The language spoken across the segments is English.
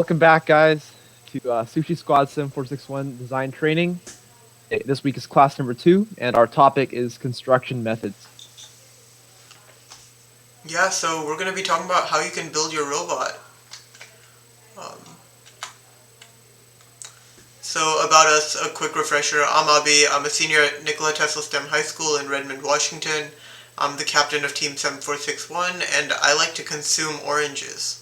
Welcome back, guys, to Sushi Squad 7461 Design Training. This week is class number 2, and our topic is construction methods. Yeah, so we're going to be talking about how you can build your robot. Um, so about us, a quick refresher. I'm Abi. I'm a senior at Nikola Tesla STEM High School in Redmond, Washington. I'm the captain of Team 7461, and I like to consume oranges.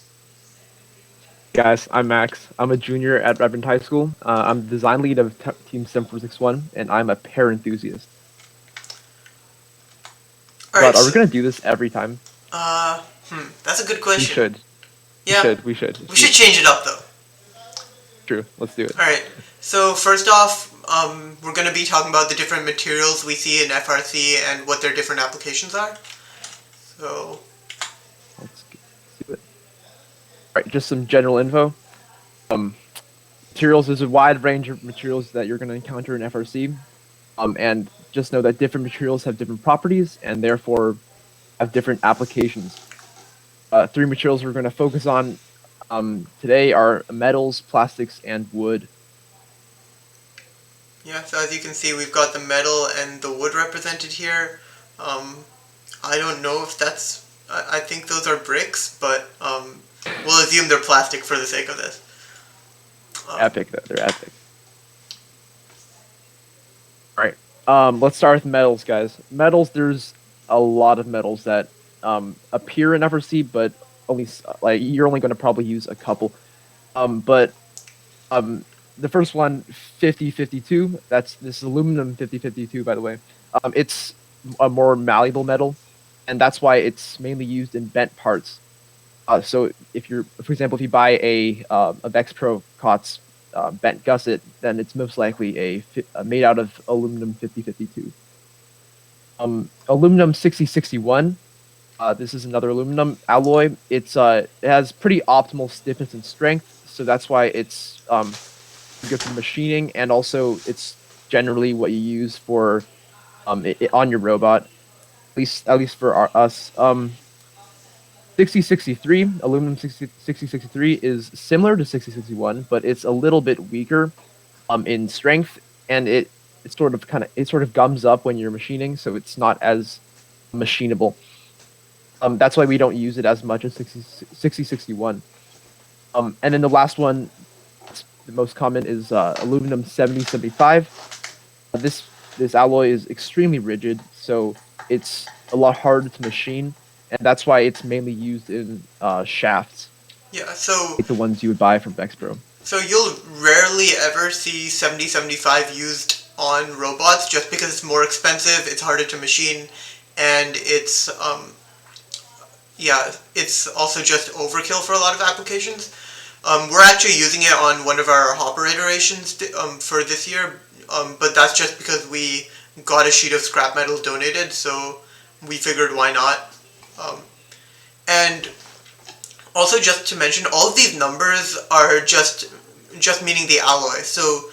Guys, I'm Max. I'm a junior at Redmond High School. I'm the design lead of Team 7461, and I'm a pear enthusiast. Alright, But are we so, going to do this every time? that's a good We question. should. We Yeah, should. We should. we should change it up though. True. Let's do it. Alright, so first off, we're going to be talking about the different materials we see in FRC and what their different applications are. So, Let's do it. All right, just some general info. Um, Materials, there's a wide range of materials that you're going to encounter in FRC. And just know that different materials have different properties and therefore have different applications. Three materials we're going to focus on today are metals, plastics, and wood. yeah, so as you can see, we've got the metal and the wood represented here. Um, I don't know if that's. I think those are bricks, but we'll assume they're plastic for the sake of this. Epic, though. They're epic. All right. Let's start with metals, guys. Metals, there's a lot of metals that appear in FRC, but only like you're only going to probably use a couple. But the first one, 5052, this is aluminum 5052, by the way. It's a more malleable metal, and that's why it's mainly used in bent parts. So if you're, for example, if you buy a Vex Pro COTS bent gusset, then it's most likely made out of aluminum 5052. Aluminum 6061. This is another aluminum alloy. It has pretty optimal stiffness and strength, so that's why it's good for machining, and also it's generally what you use for on your robot. At least for us. 6063, aluminum 6063 is similar to 6061, but it's a little bit weaker in strength, and it sort of gums up when you're machining, so it's not as machinable. That's why we don't use it as much as 6061. And then the last one, the most common, is aluminum 7075. This alloy is extremely rigid, so it's a lot harder to machine, and that's why it's mainly used in shafts, Yeah, so like the ones you would buy from Vexpro. so you'll rarely ever see 7075 used on robots just because it's more expensive, it's harder to machine, and it's also just overkill for a lot of applications. We're actually using it on one of our hopper iterations for this year, but that's just because we got a sheet of scrap metal donated, so we figured why not. Um, and also, just to mention, all of these numbers are just meaning the alloy. So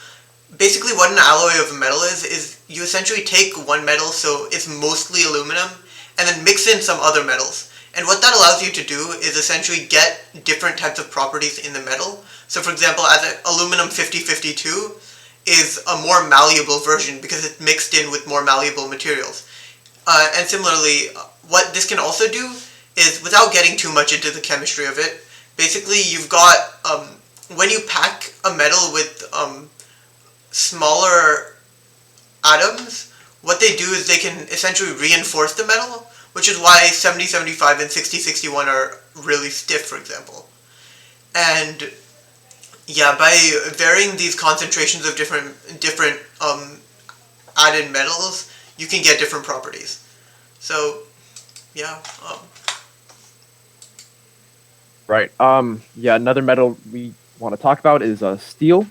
basically, what an alloy of metal is you essentially take one metal, so it's mostly aluminum, and then mix in some other metals. And what that allows you to do is essentially get different types of properties in the metal. So for example, as an aluminum 5052 is a more malleable version because it's mixed in with more malleable materials. And similarly, what this can also do is, without getting too much into the chemistry of it, basically you've got, when you pack a metal with smaller atoms, what they do is they can essentially reinforce the metal, which is why 7075 and 6061 are really stiff, for example. And yeah, by varying these concentrations of different added metals, you can get different properties. So yeah, Right. Yeah. Another metal we want to talk about is steel.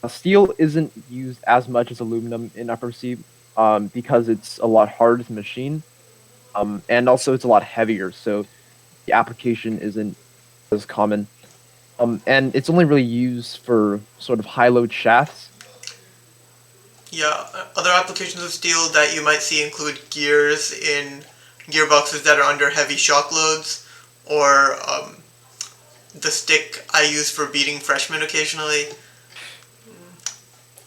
Steel isn't used as much as aluminum in FRC because it's a lot harder to machine, and also it's a lot heavier, so the application isn't as common. And it's only really used for sort of high load shafts. yeah. Other applications of steel that you might see include gears in gearboxes that are under heavy shock loads, or the stick I use for beating freshmen occasionally.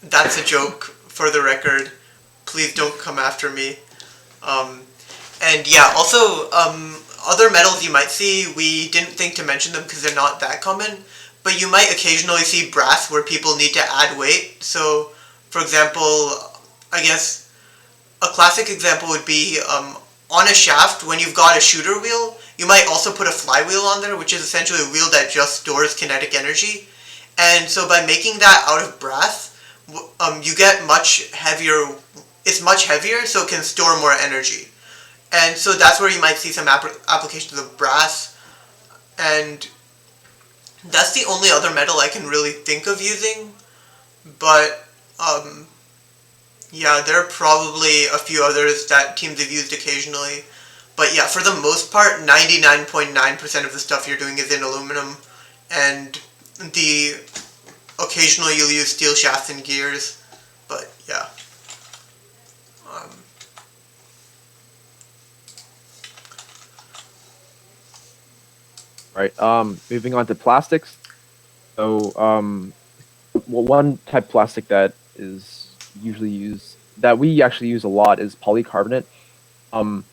That's a joke for the record. Please don't come after me. Um, and yeah, also other metals you might see, we didn't think to mention them because they're not that common, but you might occasionally see brass where people need to add weight. So, for example, I guess a classic example would be on a shaft, when you've got a shooter wheel, you might also put a flywheel on there, which is essentially a wheel that just stores kinetic energy. And so by making that out of brass, you get much heavier. It's much heavier, so it can store more energy. And so that's where you might see some applications of brass. And that's the only other metal I can really think of using. But yeah, there are probably a few others that teams have used occasionally. But yeah, for the most part, 99.9% of the stuff you're doing is in aluminum. And the occasionally you'll use steel shafts and gears. But yeah. Um, Right. Moving on to plastics. So, well, one type of plastic that is usually used that we actually use a lot is polycarbonate. Um,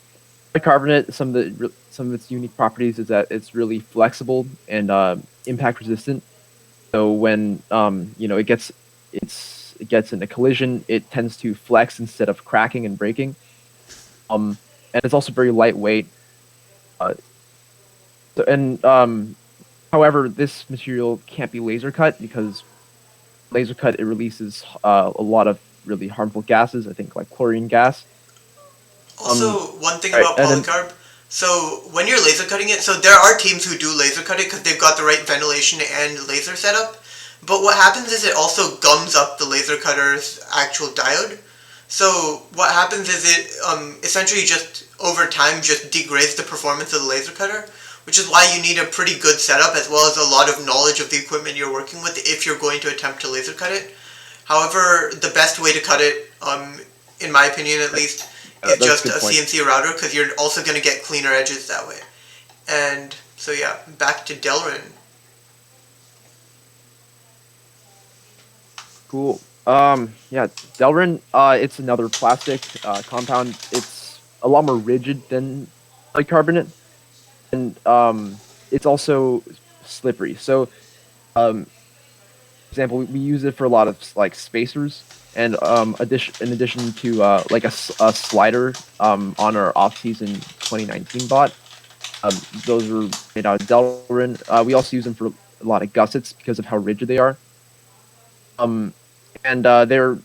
Polycarbonate, some of its unique properties is that it's really flexible and impact resistant. So when it gets in a collision, it tends to flex instead of cracking and breaking. And it's also very lightweight. Uh, and However, this material can't be laser cut because laser cut it releases a lot of really harmful gases. I think like chlorine gas. Um, Also, one thing right, about and then polycarb, so when you're laser cutting it, so there are teams who do laser cut it because they've got the right ventilation and laser setup. But what happens is it also gums up the laser cutter's actual diode. So what happens is it essentially just over time just degrades the performance of the laser cutter, which is why you need a pretty good setup as well as a lot of knowledge of the equipment you're working with if you're going to attempt to laser cut it. However, the best way to cut it, in my opinion at least, is that's a just good a point. CNC router because you're also going to get cleaner edges that way. And so yeah, back to Delrin. Cool. Yeah, Delrin, it's another plastic compound. It's a lot more rigid than polycarbonate, and it's also slippery. So, for example, we use it for a lot of like spacers, and in addition to like a slider on our off-season 2019 bot. Those are made out of Delrin. We also use them for a lot of gussets because of how rigid they are. Um, and they're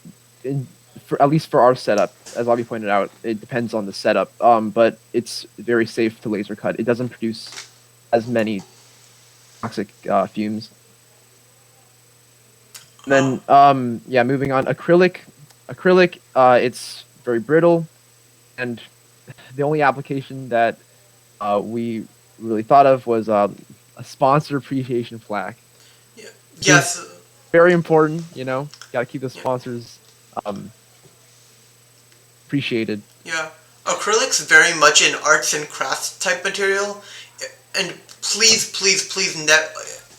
in, for at least for our setup, as Avi pointed out, it depends on the setup. But it's very safe to laser cut. It doesn't produce as many toxic fumes. And Uh, then yeah, moving on, acrylic. Acrylic, it's very brittle, and the only application that we really thought of was a sponsor appreciation flag. yeah, This is yes, very important. Got to keep the yeah, sponsors um, appreciated. yeah. Acrylic's very much an arts and crafts type material, and please, please, please,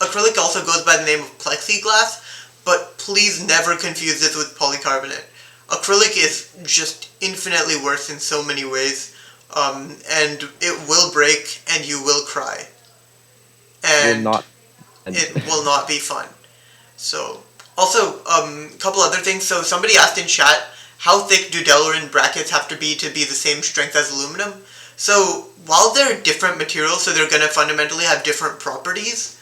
acrylic also goes by the name of plexiglass, but please never confuse this with polycarbonate. Acrylic is just infinitely worse in so many ways, and it will break and you will cry, Will and not end. it will not be fun. So, also, a couple other things. So, somebody asked in chat, how thick do Delrin brackets have to be the same strength as aluminum? So, while they're different materials, so they're going to fundamentally have different properties,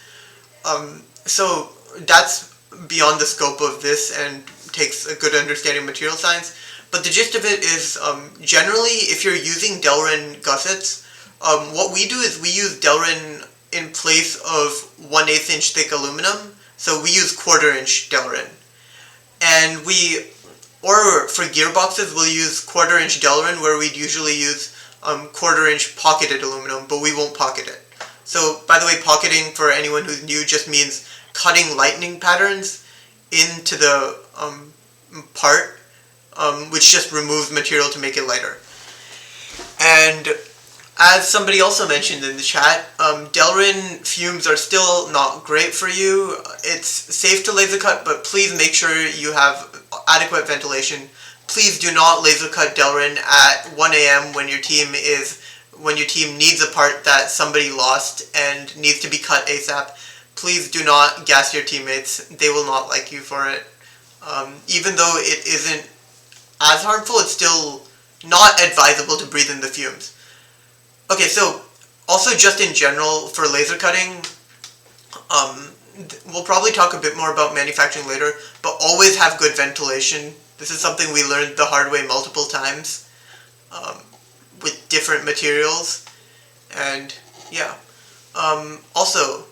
so that's beyond the scope of this and takes a good understanding of material science. But the gist of it is, generally, if you're using Delrin gussets, what we do is we use Delrin in place of 1/8 inch thick aluminum. So we use 1/4 inch Delrin. And or for gearboxes, we'll use 1/4 inch Delrin where we'd usually use 1/4 inch pocketed aluminum, but we won't pocket it. So, by the way, pocketing for anyone who's new just means cutting lightning patterns into the which just removes material to make it lighter. And As somebody also mentioned in the chat, Delrin fumes are still not great for you. It's safe to laser cut, but please make sure you have adequate ventilation. Please do not laser cut Delrin at 1 a.m. when your team needs a part that somebody lost and needs to be cut ASAP. Please do not gas your teammates. They will not like you for it. Even though it isn't as harmful, it's still not advisable to breathe in the fumes. Okay, so also just in general for laser cutting, we'll probably talk a bit more about manufacturing later, but always have good ventilation. This is something we learned the hard way multiple times with different materials, and yeah. Also,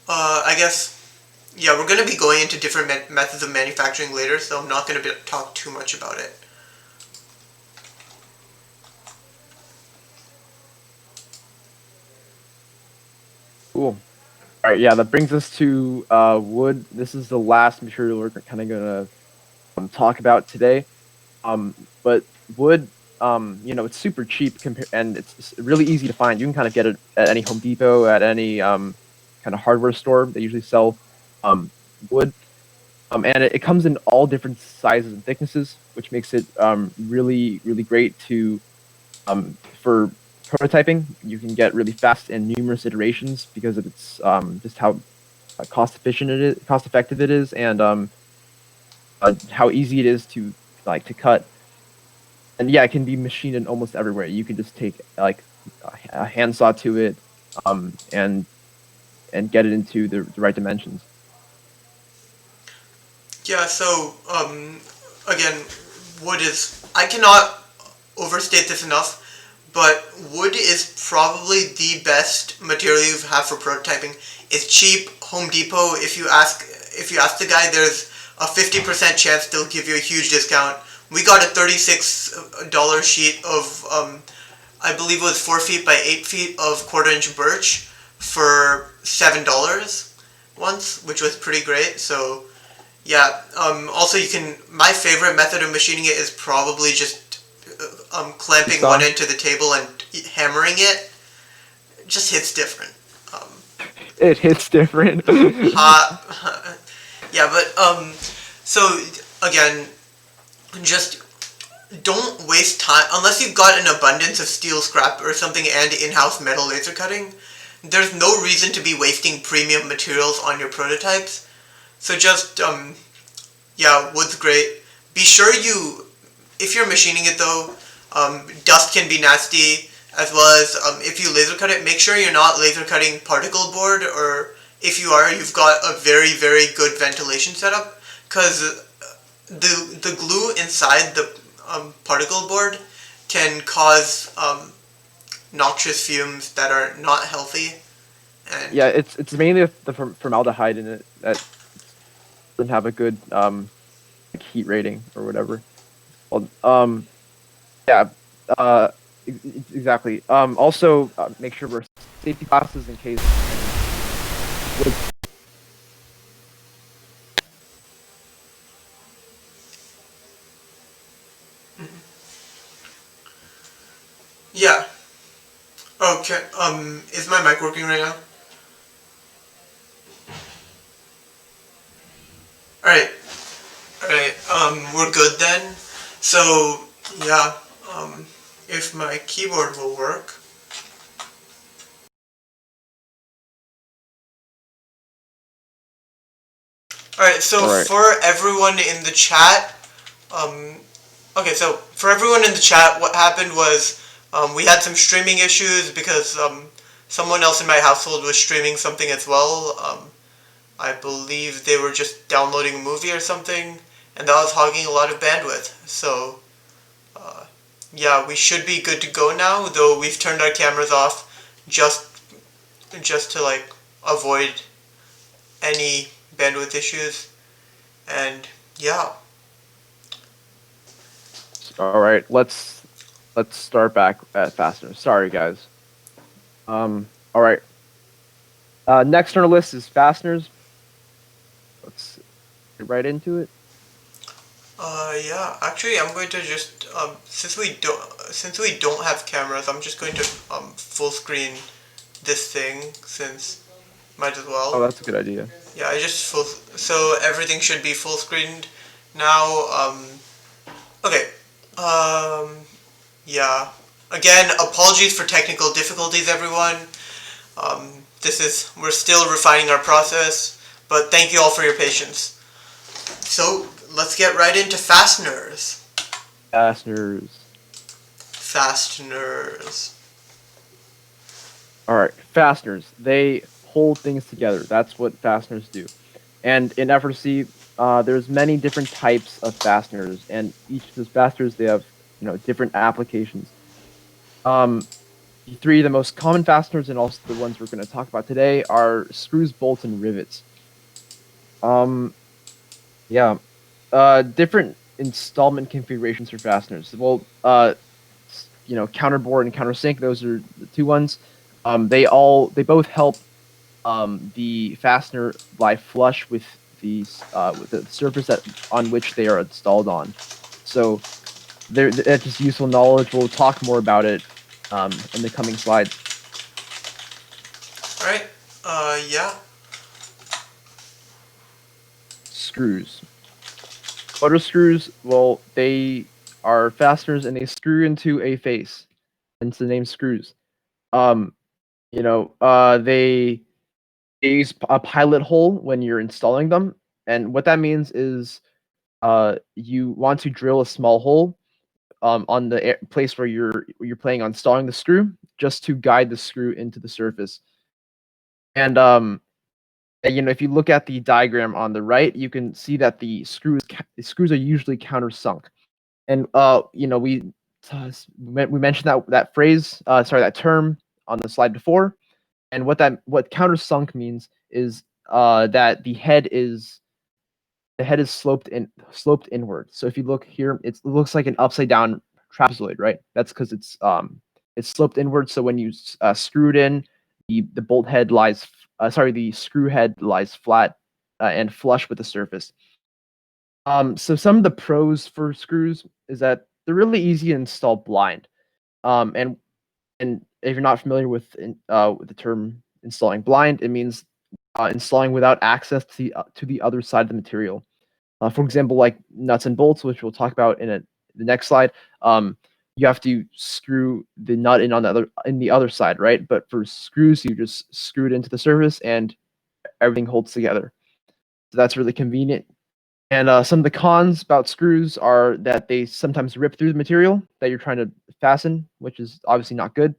I guess, yeah, we're going to be going into different methods of manufacturing later, so I'm not going to talk too much about it. Cool. All right, yeah, that brings us to wood. This is the last material we're kind of gonna talk about today. But wood, it's super cheap and it's really easy to find. You can kind of get it at any Home Depot, at any kind of hardware store. They usually sell wood, and it comes in all different sizes and thicknesses, which makes it really, really great to for prototyping. You can get really fast and numerous iterations because of its just how cost effective it is, and how easy it is to cut. And yeah, it can be machined in almost everywhere. You can just take like a handsaw to it, and get it into the right dimensions. Yeah, so again, wood is, I cannot overstate this enough, but wood is probably the best material you have for prototyping. It's cheap. Home Depot, if you ask the guy, there's a 50% chance they'll give you a huge discount. We got a $36 sheet of I believe it was 4 feet by 8 feet of 1/4 inch birch for $7 once, which was pretty great. So yeah, also my favorite method of machining it is probably just clamping one end to the table and hammering it. It just hits different. It hits different. Yeah, but so again, just don't waste time unless you've got an abundance of steel scrap or something and in-house metal laser cutting. There's no reason to be wasting premium materials on your prototypes. So just yeah, wood's great. Be sure if you're machining it though, dust can be nasty. As well as if you laser cut it, make sure you're not laser cutting particle board, or if you are, you've got a very, very good ventilation setup, because the glue inside the particle board can cause noxious fumes that are not healthy. And yeah, it's mainly the formaldehyde in it that doesn't have a good heat rating or whatever. Well, yeah, exactly. Also, make sure we're safety glasses in case. yeah. Okay. Is my mic working right now? All right. All right. We're good then. So yeah. If my keyboard will work. Alright, so for everyone in the chat, okay, so for everyone in the chat, what happened was we had some streaming issues because someone else in my household was streaming something as well. I believe they were just downloading a movie or something, and that was hogging a lot of bandwidth. So, yeah, we should be good to go now, though we've turned our cameras off just to like avoid any bandwidth issues. And yeah. All right, let's start back at Fasteners. Sorry, guys. All right. Next on our list is Fasteners. Let's get right into it. Yeah. Actually, I'm going to just since we don't have cameras, I'm just going to full screen this thing since might as Oh, well. that's a good idea. Yeah, I just full so everything should be full screened now. Okay. Um, yeah. Again, apologies for technical difficulties, everyone. This is we're still refining our process, but thank you all for your patience. So let's get right into fasteners. Fasteners. Fasteners. All right, fasteners. They hold things together. That's what fasteners do. And in FRC, there's many different types of fasteners, and each of those fasteners they have different applications. Um, the three of the most common fasteners, and also the ones we're going to talk about today, are screws, bolts, and rivets. Um, yeah, different installment configurations for fasteners. Well, counterbore and countersink. Those are the two ones. They both help the fastener lie flush with the surface on which they are installed on. So that's just useful knowledge. We'll talk more about it in the coming slides. All right. Yeah. Screws. What are screws? Well, they are fasteners and they screw into a face. Hence the name screws. Um, they use a pilot hole when you're installing them, and what that means is you want to drill a small hole on the place where you're planning on installing the screw, just to guide the screw into the surface. And if you look at the diagram on the right, you can see that the screws are usually countersunk. And we mentioned that phrase, that term on the slide before. And what countersunk means is that the head is sloped inward. So if you look here, it looks like an upside down trapezoid, right? That's because it's sloped inward. So when you screw it in, the bolt head lies, the screw head lies flat and flush with the surface. So some of the pros for screws is that they're really easy to install blind. And if you're not familiar with the term installing blind, it means installing without access to the other side of the material. For example, like nuts and bolts, which we'll talk about the next slide. You have to screw the nut in the other side, right? But for screws, you just screw it into the surface, and everything holds together. So that's really convenient. And some of the cons about screws are that they sometimes rip through the material that you're trying to fasten, which is obviously not good.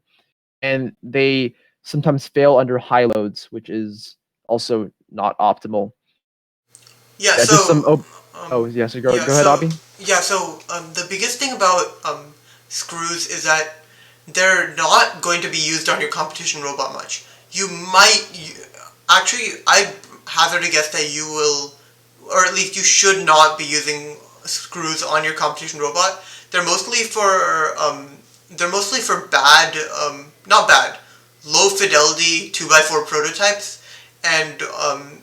And they sometimes fail under high loads, which is also not optimal. Yeah. Yeah, just some. So Oh, yeah. So go yeah. go ahead, So Abby. yeah. So the biggest thing about screws is that they're not going to be used on your competition robot much. Actually, I hazard a guess that you will, or at least you should not be using screws on your competition robot. They're mostly for bad, not bad, low fidelity 2x4 prototypes and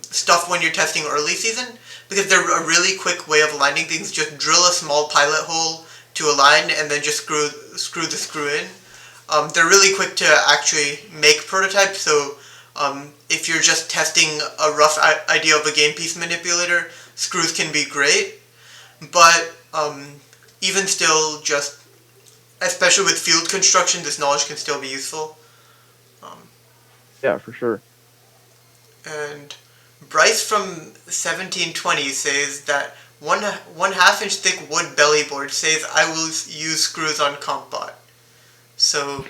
stuff when you're testing early season, because they're a really quick way of aligning things. Just drill a small pilot hole to align and then just screw the screw in. They're really quick to actually make prototypes, so if you're just testing a rough idea of a game piece manipulator, screws can be great. But even still, just especially with field construction, this knowledge can still be useful. Um, Yeah, for sure. and Bryce from 1720 says that one half inch thick wood belly board says I will use screws on compbot. So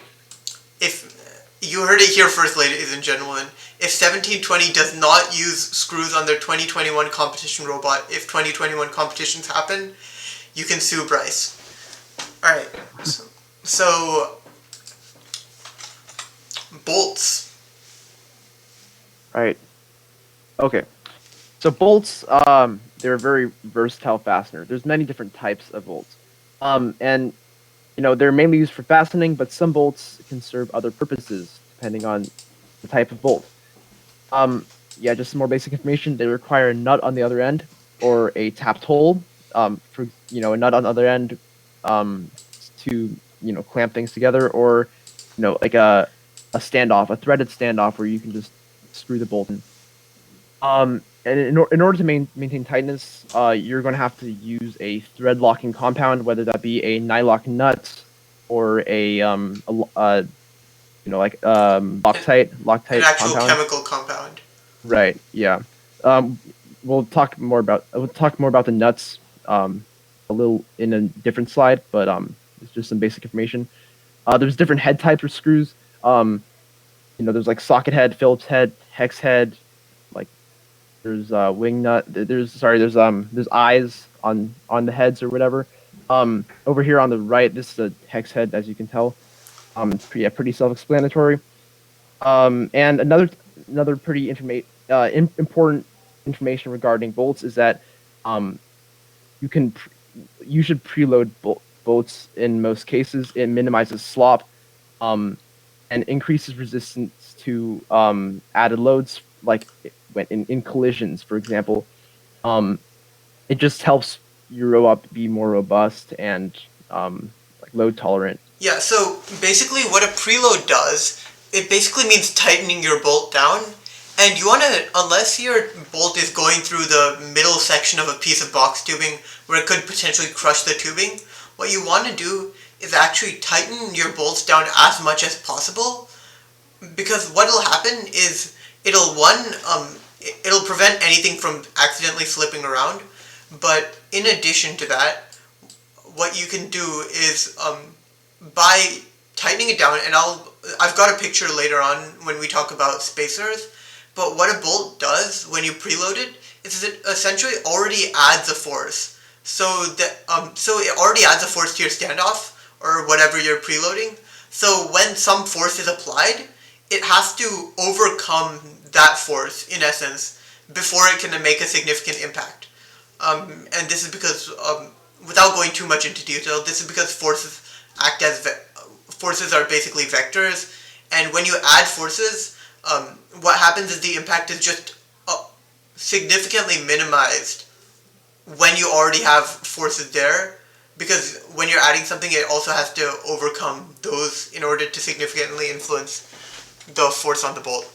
if you heard it here first, ladies and gentlemen, if 1720 does not use screws on their 2021 competition robot, if 2021 competitions happen, you can sue Bryce. All right. So bolts. Right. Okay. So bolts, they're a very versatile fastener. There's many different types of bolts. And they're mainly used for fastening, but some bolts can serve other purposes depending on the type of bolt. Yeah, just some more basic information. They require a nut on the other end or a tapped hole for a nut on the other end, um, to clamp things together, or like a standoff, a threaded standoff where you can just screw the bolt in. And in order to maintain tightness, you're going to have to use a thread locking compound, whether that be a nylock nut or like An Loctite actual compound. chemical compound. Right. Yeah. Um, we'll talk more about the nuts a little in a different slide, but it's just some basic information. There's different head types for screws. There's like socket head, Phillips head, hex head, like there's wing nut. There's eyes on the heads or whatever. Over here on the right, this is a hex head, as you can tell. Pretty self-explanatory. And another pretty important information regarding bolts is that um, you can you should preload bolts in most cases. It minimizes slop, um, and increases resistance to added loads, like when in collisions, for example. Um, it just helps your robot be more robust and like load tolerant. Yeah, so basically what a preload does, it basically means tightening your bolt down. And you want to, unless your bolt is going through the middle section of a piece of box tubing where it could potentially crush the tubing, what you want to do is actually tighten your bolts down as much as possible. Because what'll happen is it'll prevent anything from accidentally slipping around. But in addition to that, what you can do is by tightening it down, and I've got a picture later on when we talk about spacers. But what a bolt does when you preload it is it essentially already adds a force. So it already adds a force to your standoff or whatever you're preloading. So when some force is applied, it has to overcome that force in essence before it can make a significant impact. And this is because, without going too much into detail, this is because forces are basically vectors, and when you add forces, what happens is the impact is just significantly minimized when you already have forces there, because when you're adding something, it also has to overcome those in order to significantly influence the force on the bolt.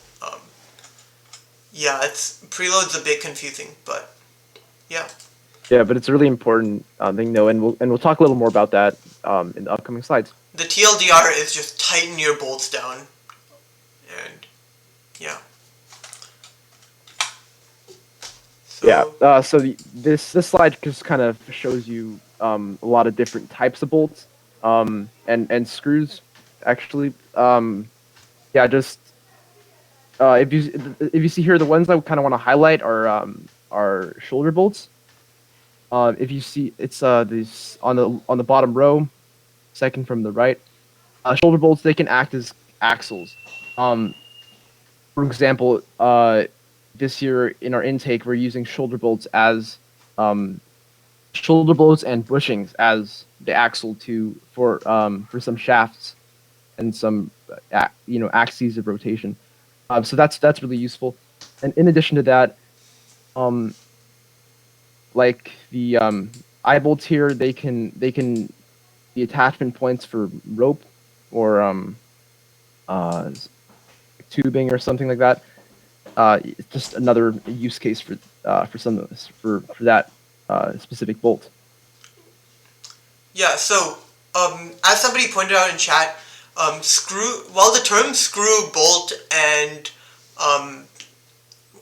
Preload's a bit confusing, but yeah. Yeah, but it's a really important thing, though, and we'll talk a little more about that in the upcoming slides. The TLDR is just tighten your bolts down, and yeah. Yeah. So This slide just kind of shows you a lot of different types of bolts and screws, actually. Yeah, just if you see here, the ones I kind of want to highlight are shoulder bolts. If you see, it's these on the bottom row, second from the right. Shoulder bolts, they can act as axles. Um, for example, this year in our intake, we're using um, shoulder bolts and bushings as the axle for some shafts and some axes of rotation. So that's really useful. And in addition to that, um, like the eye bolts here, they can be attachment points for rope or uh, tubing or something like that. It's just another use case for that specific bolt. yeah, so as somebody pointed out in chat, the term screw, bolt, and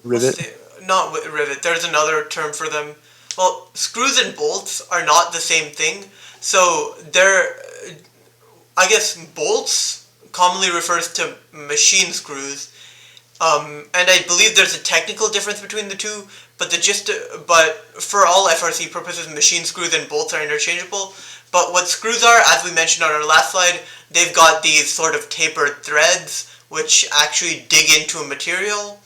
Rivet. not rivet, there's another term for them. Well, screws and bolts are not the same thing. So I guess bolts commonly refers to machine screws, and I believe there's a technical difference between the two. But for all FRC purposes, machine screws and bolts are interchangeable. But what screws are, as we mentioned on our last slide, they've got these sort of tapered threads which actually dig into a material.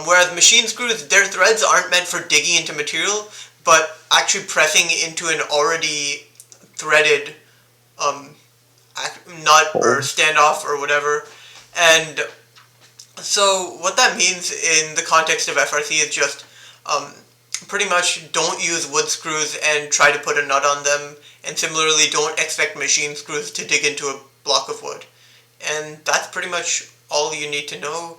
Whereas machine screws, their threads aren't meant for digging into material, but actually pressing into an already threaded nut or standoff or whatever. And so what that means in the context of FRC is just pretty much don't use wood screws and try to put a nut on them, and similarly don't expect machine screws to dig into a block of wood. And that's pretty much all you need to know.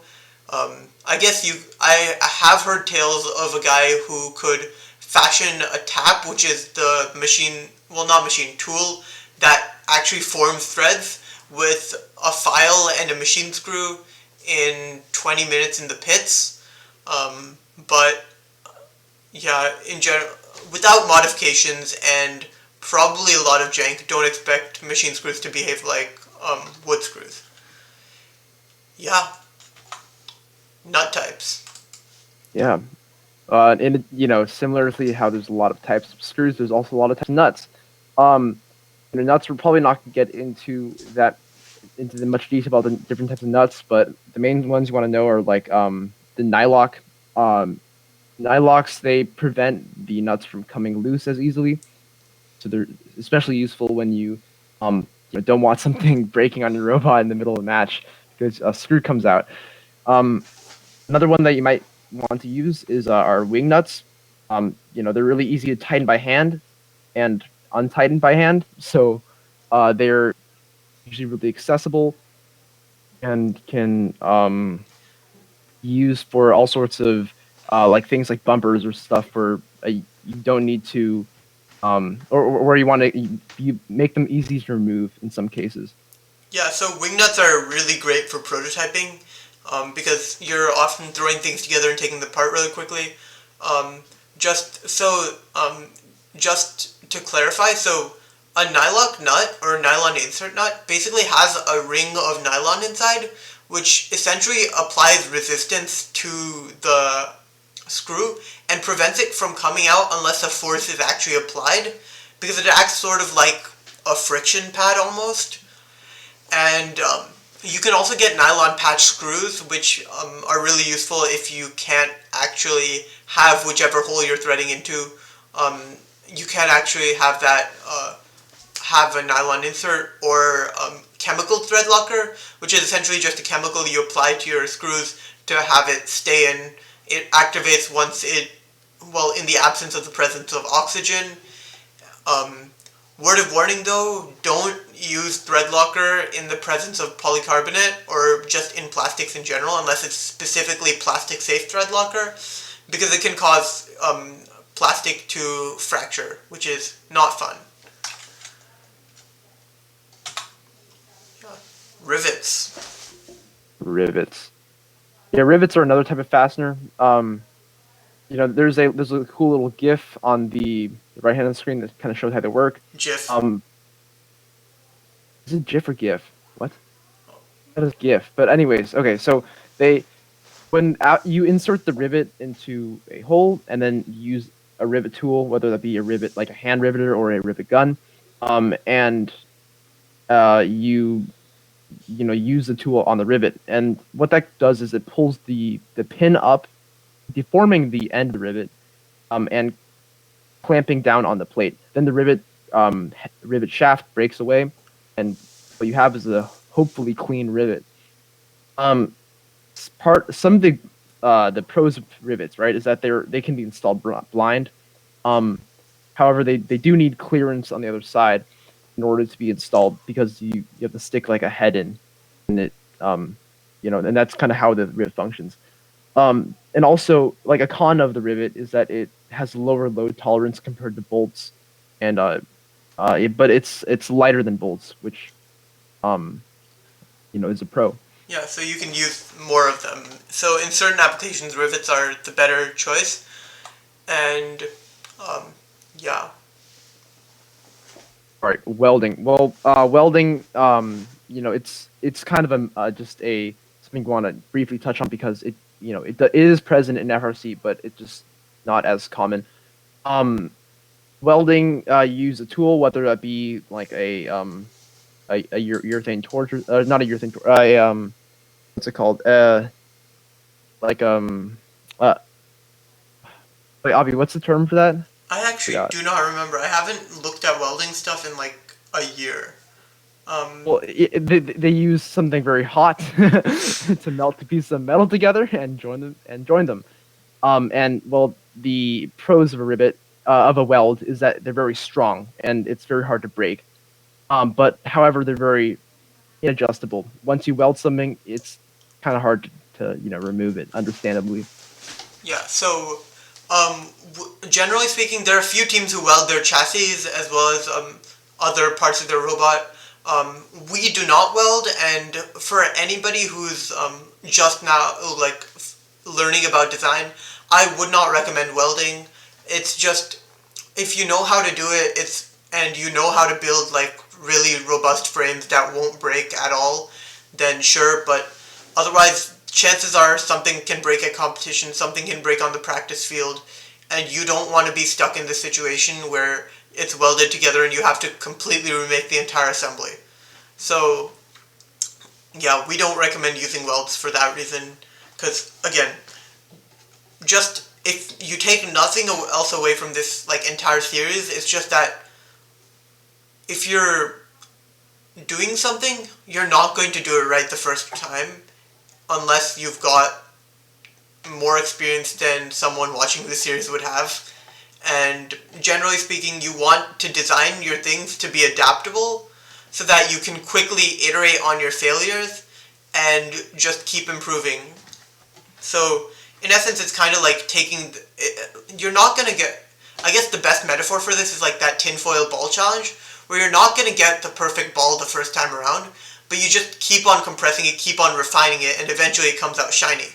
I have heard tales of a guy who could fashion a tap, which is the machine, well, not machine, tool that actually forms threads with a file and a machine screw in 20 minutes in the pits. But yeah, in general, without modifications and probably a lot of jank, don't expect machine screws to behave like wood screws. Yeah, nut types. Yeah. And similarly, how there's a lot of types of screws, there's also a lot of types of nuts. Um, nuts we're probably not going to get into the much detail about the different types of nuts, but the main ones you want to know are like the nylock. Nylocks, they prevent the nuts from coming loose as easily, so they're especially useful when don't want something breaking on your robot in the middle of the match because a screw comes out. Um, Another one that you might want to use is our wing nuts. They're really easy to tighten by hand and untighten by hand, so they're usually really accessible and can use for all sorts of like things like bumpers or stuff where you don't need to or where you want to you make them easy to remove in some cases. Yeah, so wing nuts are really great for prototyping because you're often throwing things together and taking them apart really quickly. Um, just so, just to clarify, so a nylock nut or nylon insert nut basically has a ring of nylon inside, which essentially applies resistance to the screw and prevents it from coming out unless a force is actually applied, because it acts sort of like a friction pad almost. And you can also get nylon patch screws, which are really useful if you can't actually have whichever hole you're threading into. Um, you can actually have a nylon insert or chemical thread locker, which is essentially just a chemical you apply to your screws to have it stay in. It activates in the absence of the presence of oxygen. Um, Word of warning though, don't use thread locker in the presence of polycarbonate or just in plastics in general unless it's specifically plastic safe thread locker, because it can cause plastic to fracture, which is not fun. Yeah. Rivets. Rivets. Yeah, rivets are another type of fastener. There's a cool little GIF on the right hand of the screen that kind of shows how they work. GIF. Um, is it GIF or GIF? What? That is GIF. But anyways, okay. So they you insert the rivet into a hole and then use a rivet tool, whether that be a rivet like a hand riveter or a rivet gun, and use the tool on the rivet. And what that does is it pulls the pin up, deforming the end of the rivet, and clamping down on the plate. Then the rivet shaft breaks away, and what you have is a hopefully clean rivet. Some of the pros of rivets, right, is that they can be installed blind. Um, However, they do need clearance on the other side in order to be installed because you have to stick like a head in, and and that's kind of how the rivet functions. And also, like a con of the rivet is that it has lower load tolerance compared to bolts, and but it's lighter than bolts, which um, is a pro. Yeah, so you can use more of them. So in certain applications, rivets are the better choice. And um, yeah, All right, welding. Well, welding, it's kind of just a something we want to briefly touch on because it is present in FRC, but it's just not as common. Um, Welding, you use a tool, whether that be like a urethane torch, not a urethane torch, what's it called? Like uh, wait, Avi, what's the term for that? I actually Forgot. do not remember. I haven't looked at welding stuff in like a year. Well, they use something very hot to melt a piece of metal together and join them. And well, the pros of a rivet of a weld is that they're very strong and it's very hard to break. But however, they're very inadjustable. Once you weld something, it's kind of hard to remove it. Understandably. Yeah, so generally speaking, there are a few teams who weld their chassis as well as other parts of their robot. We do not weld, and for anybody who's just now like learning about design, I would not recommend welding. It's just if you know how to do it, and you know how to build like really robust frames that won't break at all, then sure. But otherwise, chances are something can break at competition, something can break on the practice field, and you don't want to be stuck in the situation where it's welded together and you have to completely remake the entire assembly. So, yeah, we don't recommend using welds for that reason, because again, just if you take nothing else away from this like entire series, it's just that if you're doing something, you're not going to do it right the first time unless you've got more experience than someone watching the series would have. And generally speaking, you want to design your things to be adaptable so that you can quickly iterate on your failures and just keep improving. So, in essence, it's kind of like you're not going to get, I guess the best metaphor for this is like that tinfoil ball challenge, where you're not going to get the perfect ball the first time around, but you just keep on compressing it, keep on refining it, and eventually it comes out shiny.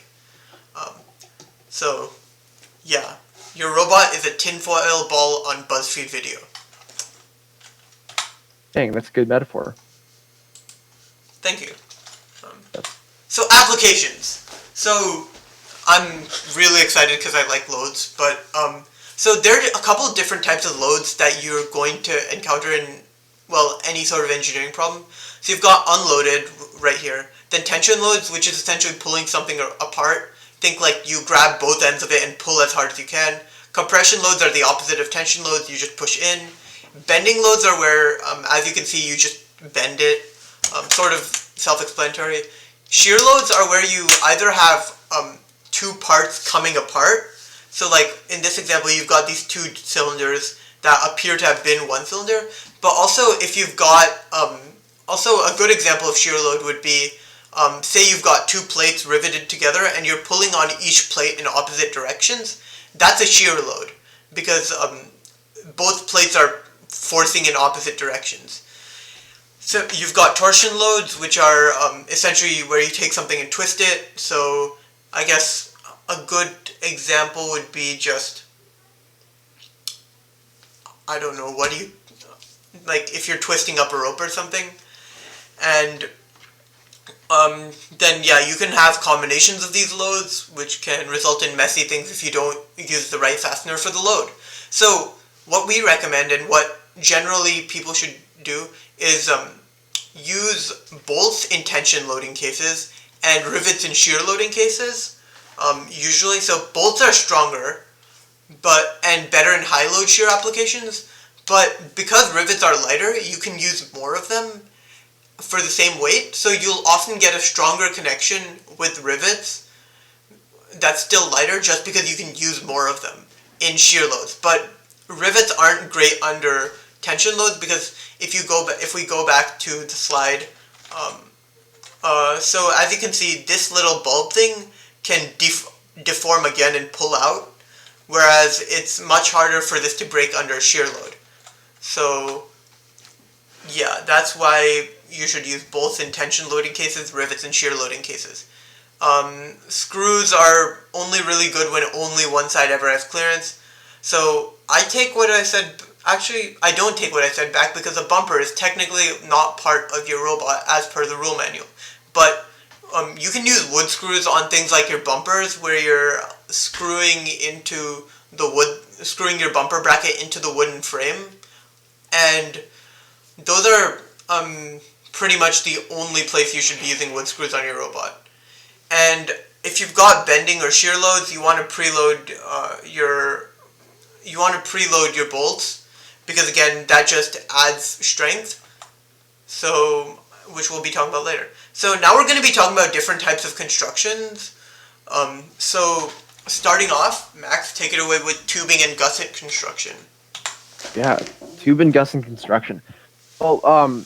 Um, so, yeah. Your robot is a tinfoil ball on BuzzFeed video. Dang, that's a good metaphor. Thank you. So applications. So I'm really excited because I like loads, but so there are a couple of different types of loads that you're going to encounter in, well, any sort of engineering problem. So you've got unloaded right here. Then tension loads, which is essentially pulling something apart. Think like you grab both ends of it and pull as hard as you can. Compression loads are the opposite of tension loads. You just push in. Bending loads are where, as you can see, you just bend it. Sort of self-explanatory. Shear loads are where you either have two parts coming apart. So like in this example, you've got these two cylinders that appear to have been one cylinder. But also if you've got, also a good example of shear load would be, say you've got two plates riveted together and you're pulling on each plate in opposite directions. That's a shear load because both plates are forcing in opposite directions. So you've got torsion loads, which are essentially where you take something and twist it. So I guess a good example would be just, I don't know, what do you, like if you're twisting up a rope or something. And then yeah, you can have combinations of these loads, which can result in messy things if you don't use the right fastener for the load. So what we recommend and what generally people should do is use bolts in tension loading cases and rivets in shear loading cases. Usually, so bolts are stronger, and better in high load shear applications. But because rivets are lighter, you can use more of them for the same weight. So you'll often get a stronger connection with rivets that's still lighter, just because you can use more of them in shear loads. But rivets aren't great under tension loads because if we go back to the slide, so as you can see, this little bulb thing can deform again and pull out, whereas it's much harder for this to break under shear load. So yeah, that's why you should use bolts in tension loading cases, rivets in shear loading cases. Screws are only really good when only one side ever has clearance. So I take what I said. Actually, I don't take what I said back because a bumper is technically not part of your robot as per the rule manual. But you can use wood screws on things like your bumpers, where you're screwing your bumper bracket into the wooden frame, and those are pretty much the only place you should be using wood screws on your robot. And if you've got bending or shear loads, you want to preload your bolts, because again, that just adds strength. So, which we'll be talking about later. So now we're going to be talking about different types of constructions. So starting off, Max, take it away with tubing and gusset construction. Yeah, tube and gusset construction. Well,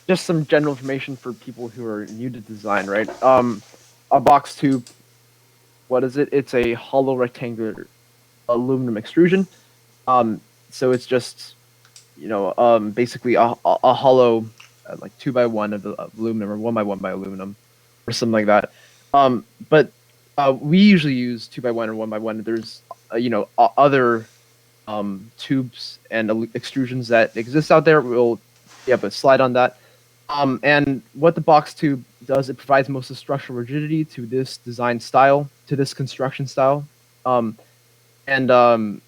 just some general information for people who are new to design, right? A box tube, what is it? It's a hollow rectangular aluminum extrusion. Um, so it's just basically a hollow like 2x1 of aluminum or 1x1 by aluminum or something like that. But we usually use 2x1 or 1x1. There's other tubes and extrusions that exist out there. We'll have a slide on that. And what the box tube does, it provides most of the structural rigidity to this design style, to this construction style. Um, and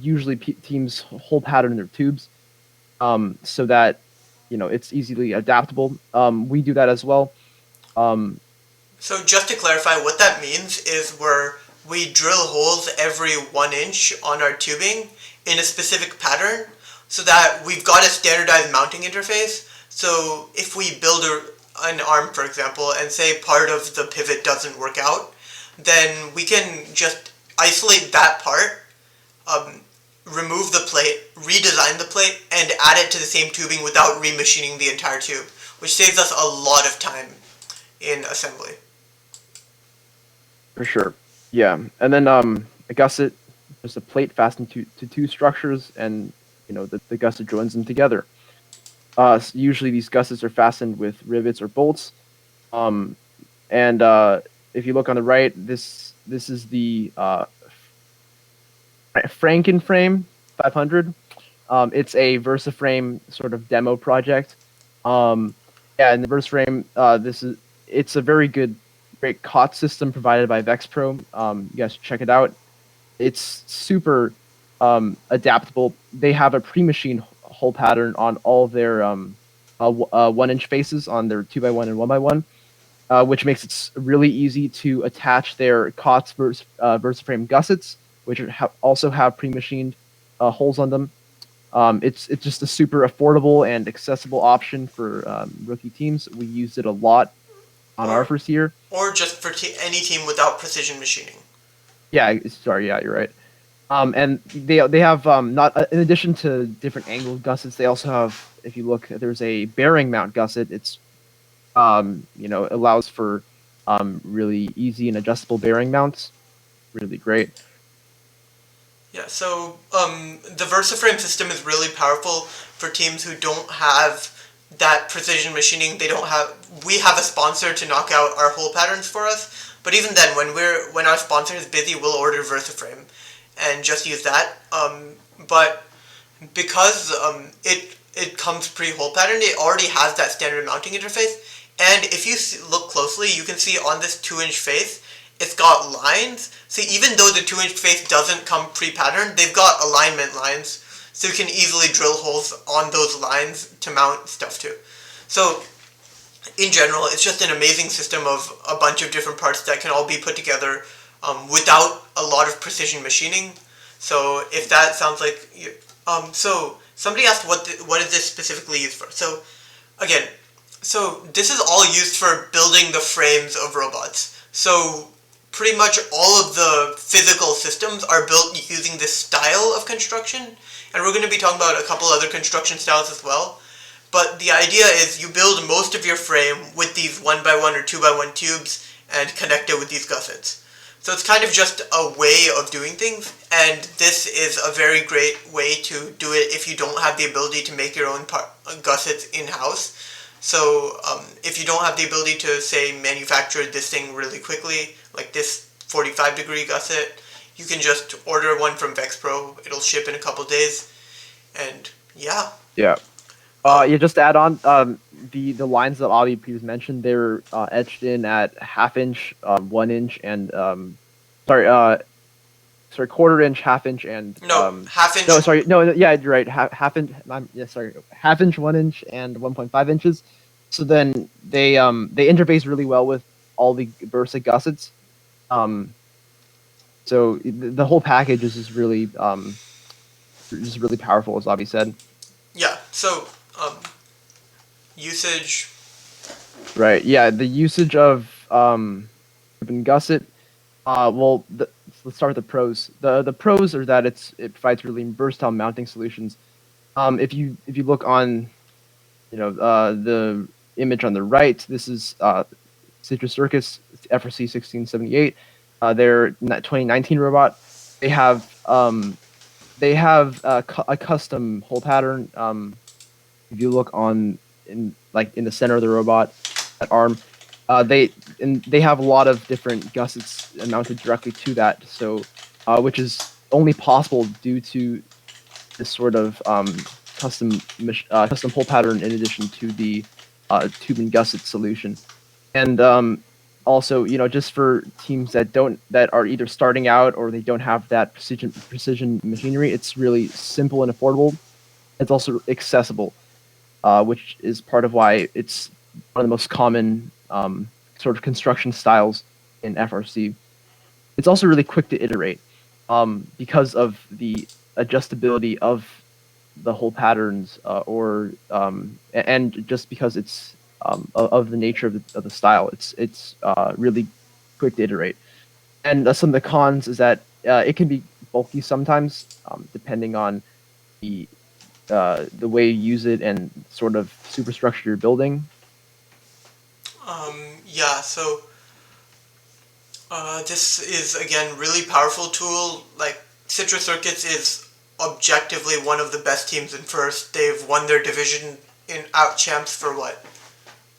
usually teams hole pattern their tubes so that it's easily adaptable. We do that as well. Um, So just to clarify, what that means is we drill holes every 1 inch on our tubing in a specific pattern so that we've got a standardized mounting interface. So if we build an arm, for example, and say part of the pivot doesn't work out, then we can just isolate that part, um, remove the plate, redesign the plate, and add it to the same tubing without remachining the entire tube, which saves us a lot of time in assembly. for sure. Yeah, and then a gusset, just a plate fastened to two structures, and the gusset joins them together. So usually these gussets are fastened with rivets or bolts. Um, and if you look on the right, this is the Frankenframe 500. It's a VersaFrame sort of demo project. Um, yeah, and the VersaFrame, it's a great COT system provided by VexPro. You guys should check it out. It's super adaptable. They have a pre-machined hole pattern on all of their 1 inch faces on their 2x1 and 1x1, which makes it really easy to attach their COTS VersaFrame gussets, which also have pre-machined holes on them. It's just a super affordable and accessible option for rookie teams. We used it a lot on our Or first year. or just for any team without precision machining. Yeah, sorry, yeah, you're right. And they have not in addition to different angled gussets, they also have. If you look, there's a bearing mount gusset. It's allows for really easy and adjustable bearing mounts. Really great. Yeah, so the VersaFrame system is really powerful for teams who don't have that precision machining. They don't have. We have a sponsor to knock out our hole patterns for us, but even then, when our sponsor is busy, we'll order VersaFrame and just use that. But because it comes pre-hole patterned, it already has that standard mounting interface. And if you look closely, you can see on this 2 inch face, it's got lines. So even though the 2 inch face doesn't come pre-patterned, they've got alignment lines. So you can easily drill holes on those lines to mount stuff to. So in general, it's just an amazing system of a bunch of different parts that can all be put together without a lot of precision machining. So if that sounds like, so somebody asked what is this specifically used for? So again, so this is all used for building the frames of robots. So pretty much all of the physical systems are built using this style of construction, and we're going to be talking about a couple other construction styles as well. But the idea is you build most of your frame with these 1x1 or 2x1 tubes and connect it with these gussets. So it's kind of just a way of doing things, and this is a very great way to do it if you don't have the ability to make your own gussets in-house. So if you don't have the ability to, say, manufacture this thing really quickly, like this 45-degree gusset, you can just order one from VexPro. It'll ship in a couple days, and yeah. Yeah. Um, Yeah, just to add on, the lines that Avi previously mentioned, they're etched in at half inch, 1 inch, and sorry, quarter inch, half inch, and no, half inch. no, sorry, no, yeah, you're right, half inch. Yeah, sorry, half inch, 1 inch, and 1.5 inches. So then they interface really well with all the Versa gussets. Um, so the whole package is just really powerful, as Avi said. Yeah. So usage. Right. Yeah. The usage of ribbon gusset. Well, let's start with the pros. The pros are that it provides really versatile mounting solutions. If you look on the image on the right, this is Citrus Circus FRC 1678. Their 2019 robot. They have a custom hole pattern. If you look in the center of the robot, that arm, they have a lot of different gussets mounted directly to that. So, which is only possible due to this sort of custom hole pattern in addition to the tube and gusset solution. And also, just for teams that are either starting out or they don't have that precision machinery, it's really simple and affordable. It's also accessible, which is part of why it's one of the most common sort of construction styles in FRC. It's also really quick to iterate because of the adjustability of the whole patterns, and just because it's of the nature of the style, it's really quick to iterate. And some of the cons is that it can be bulky sometimes, depending on the way you use it and sort of superstructure you're building. Yeah, so this is again really powerful tool. Like Citrus Circuits is objectively one of the best teams in first. They've won their division in out champs for what?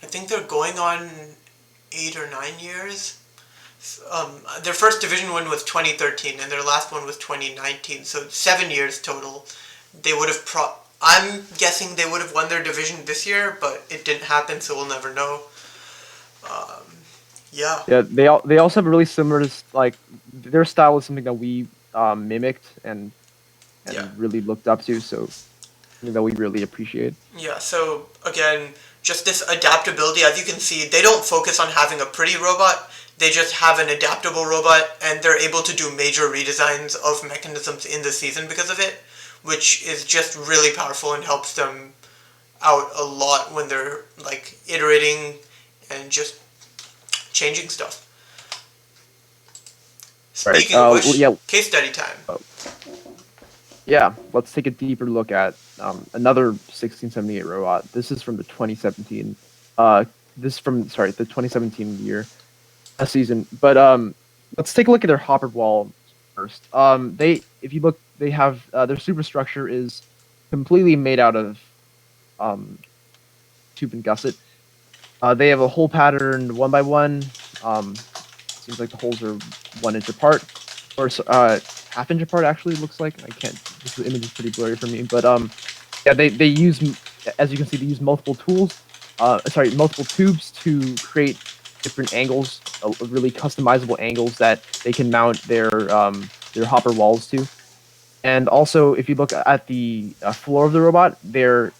I think they're going on 8 or 9 years. Their first division win was 2013, and their last one was 2019. So 7 years total. They would have I'm guessing they would have won their division this year, but it didn't happen, so we'll never know. Um, yeah. Yeah, they also have a really similar like their style is something that we mimicked Yeah. and really looked up to, so something that we really appreciate. Yeah, so again, just this adaptability, as you can see, they don't focus on having a pretty robot, they just have an adaptable robot, and they're able to do major redesigns of mechanisms in the season because of it, which is just really powerful and helps them out a lot when they're like iterating and just changing stuff. Right. Speaking of which, Yeah. case study time. Yeah, let's take a deeper look at another 1678 robot. This is from the 2017. The 2017 year season. But let's take a look at their hopper wall first. If you look, they have their superstructure is completely made out of tube and gusset. They have a hole pattern 1 by 1. Seems like the holes are 1 inch apart, or half-inch apart. Actually, it looks like I can't. This image is pretty blurry for me, but yeah, they use, as you can see, they use multiple tools. Multiple tubes to create different angles, really customizable angles that they can mount their hopper walls to. And also, if you look at the floor of the robot, the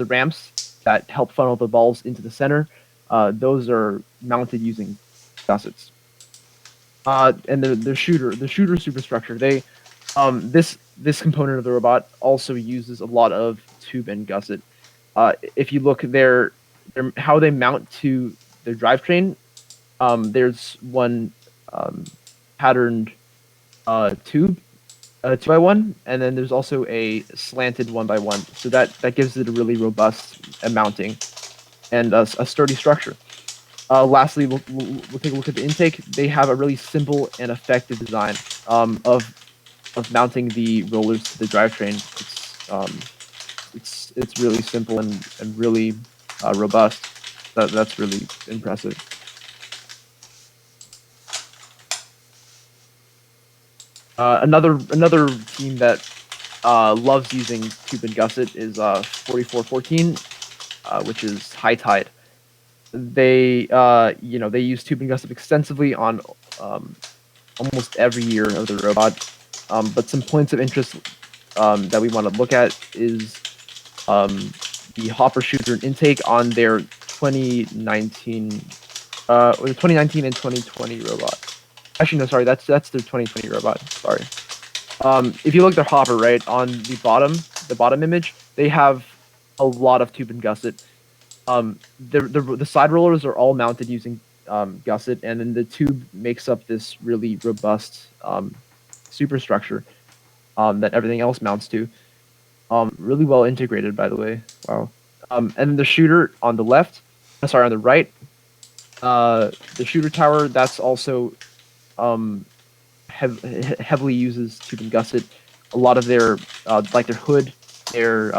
ramps that help funnel the balls into the center. Those are mounted using gussets. And the shooter superstructure. This component of the robot also uses a lot of tube and gusset. If you look how they mount to their drivetrain, there's one patterned tube, 2 by 1, and then there's also a slanted 1 by 1. So that gives it a really robust mounting and a sturdy structure. Lastly, we'll take a look at the intake. They have a really simple and effective design of mounting the rollers to the drivetrain. It's really simple and really robust. That's really impressive. Another team that loves using tube and gusset is 4414, which is High Tide. They they use tube and gusset extensively on almost every year of the robot. But some points of interest that we want to look at is the hopper shooter and intake on their 2019 or the 2019 and 2020 robot. Actually, no, sorry, that's their 2020 robot. Sorry. If you look at their hopper, right, on the bottom image, they have a lot of tube and gusset. The side rollers are all mounted using gusset, and then the tube makes up this really robust superstructure that everything else mounts to. Really well integrated, by the way. Wow. And then the shooter on the left, sorry, on the right, the shooter tower, that's also um, heavily uses tube and gusset. A lot of their like their hood, their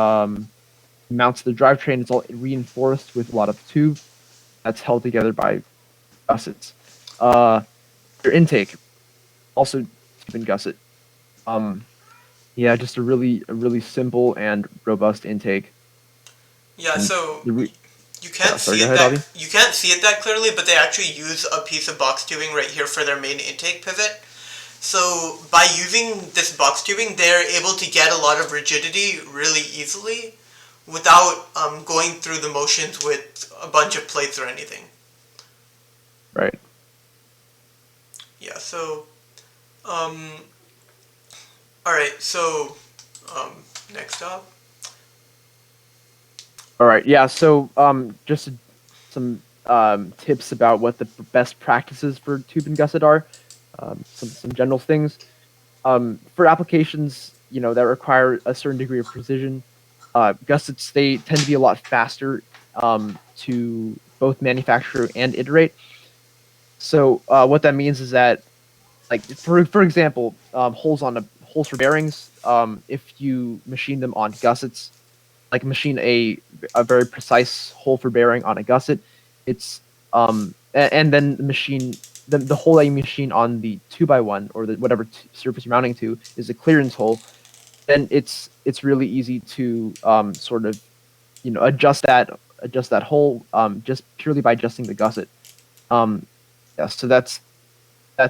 mounts the drivetrain, it's all reinforced with a lot of tube that's held together by gussets. Uh, your intake also tube and gusset. Um, yeah, just a really simple and robust intake. Yeah, And so the re- you yeah, can't sorry, see go it ahead, Avi. that clearly, but they actually use a piece of box tubing right here for their main intake pivot. So by using this box tubing, they're able to get a lot of rigidity really easily without going through the motions with a bunch of plates or anything. Right. Yeah, so, um, alright, so, next up. All right. Yeah. So, just some tips about what the best practices for tube and gusset are. Some general things. For applications, that require a certain degree of precision, gussets they tend to be a lot faster to both manufacture and iterate. So, what that means is that, like for example, holes for bearings. If you machine them on gussets, like machine a very precise hole for bearing on a gusset, it's and then the hole that you machine on the 2x1 or the whatever surface you're mounting to is a clearance hole. Then it's really easy to sort of adjust that hole just purely by adjusting the gusset. Um, yeah, so that's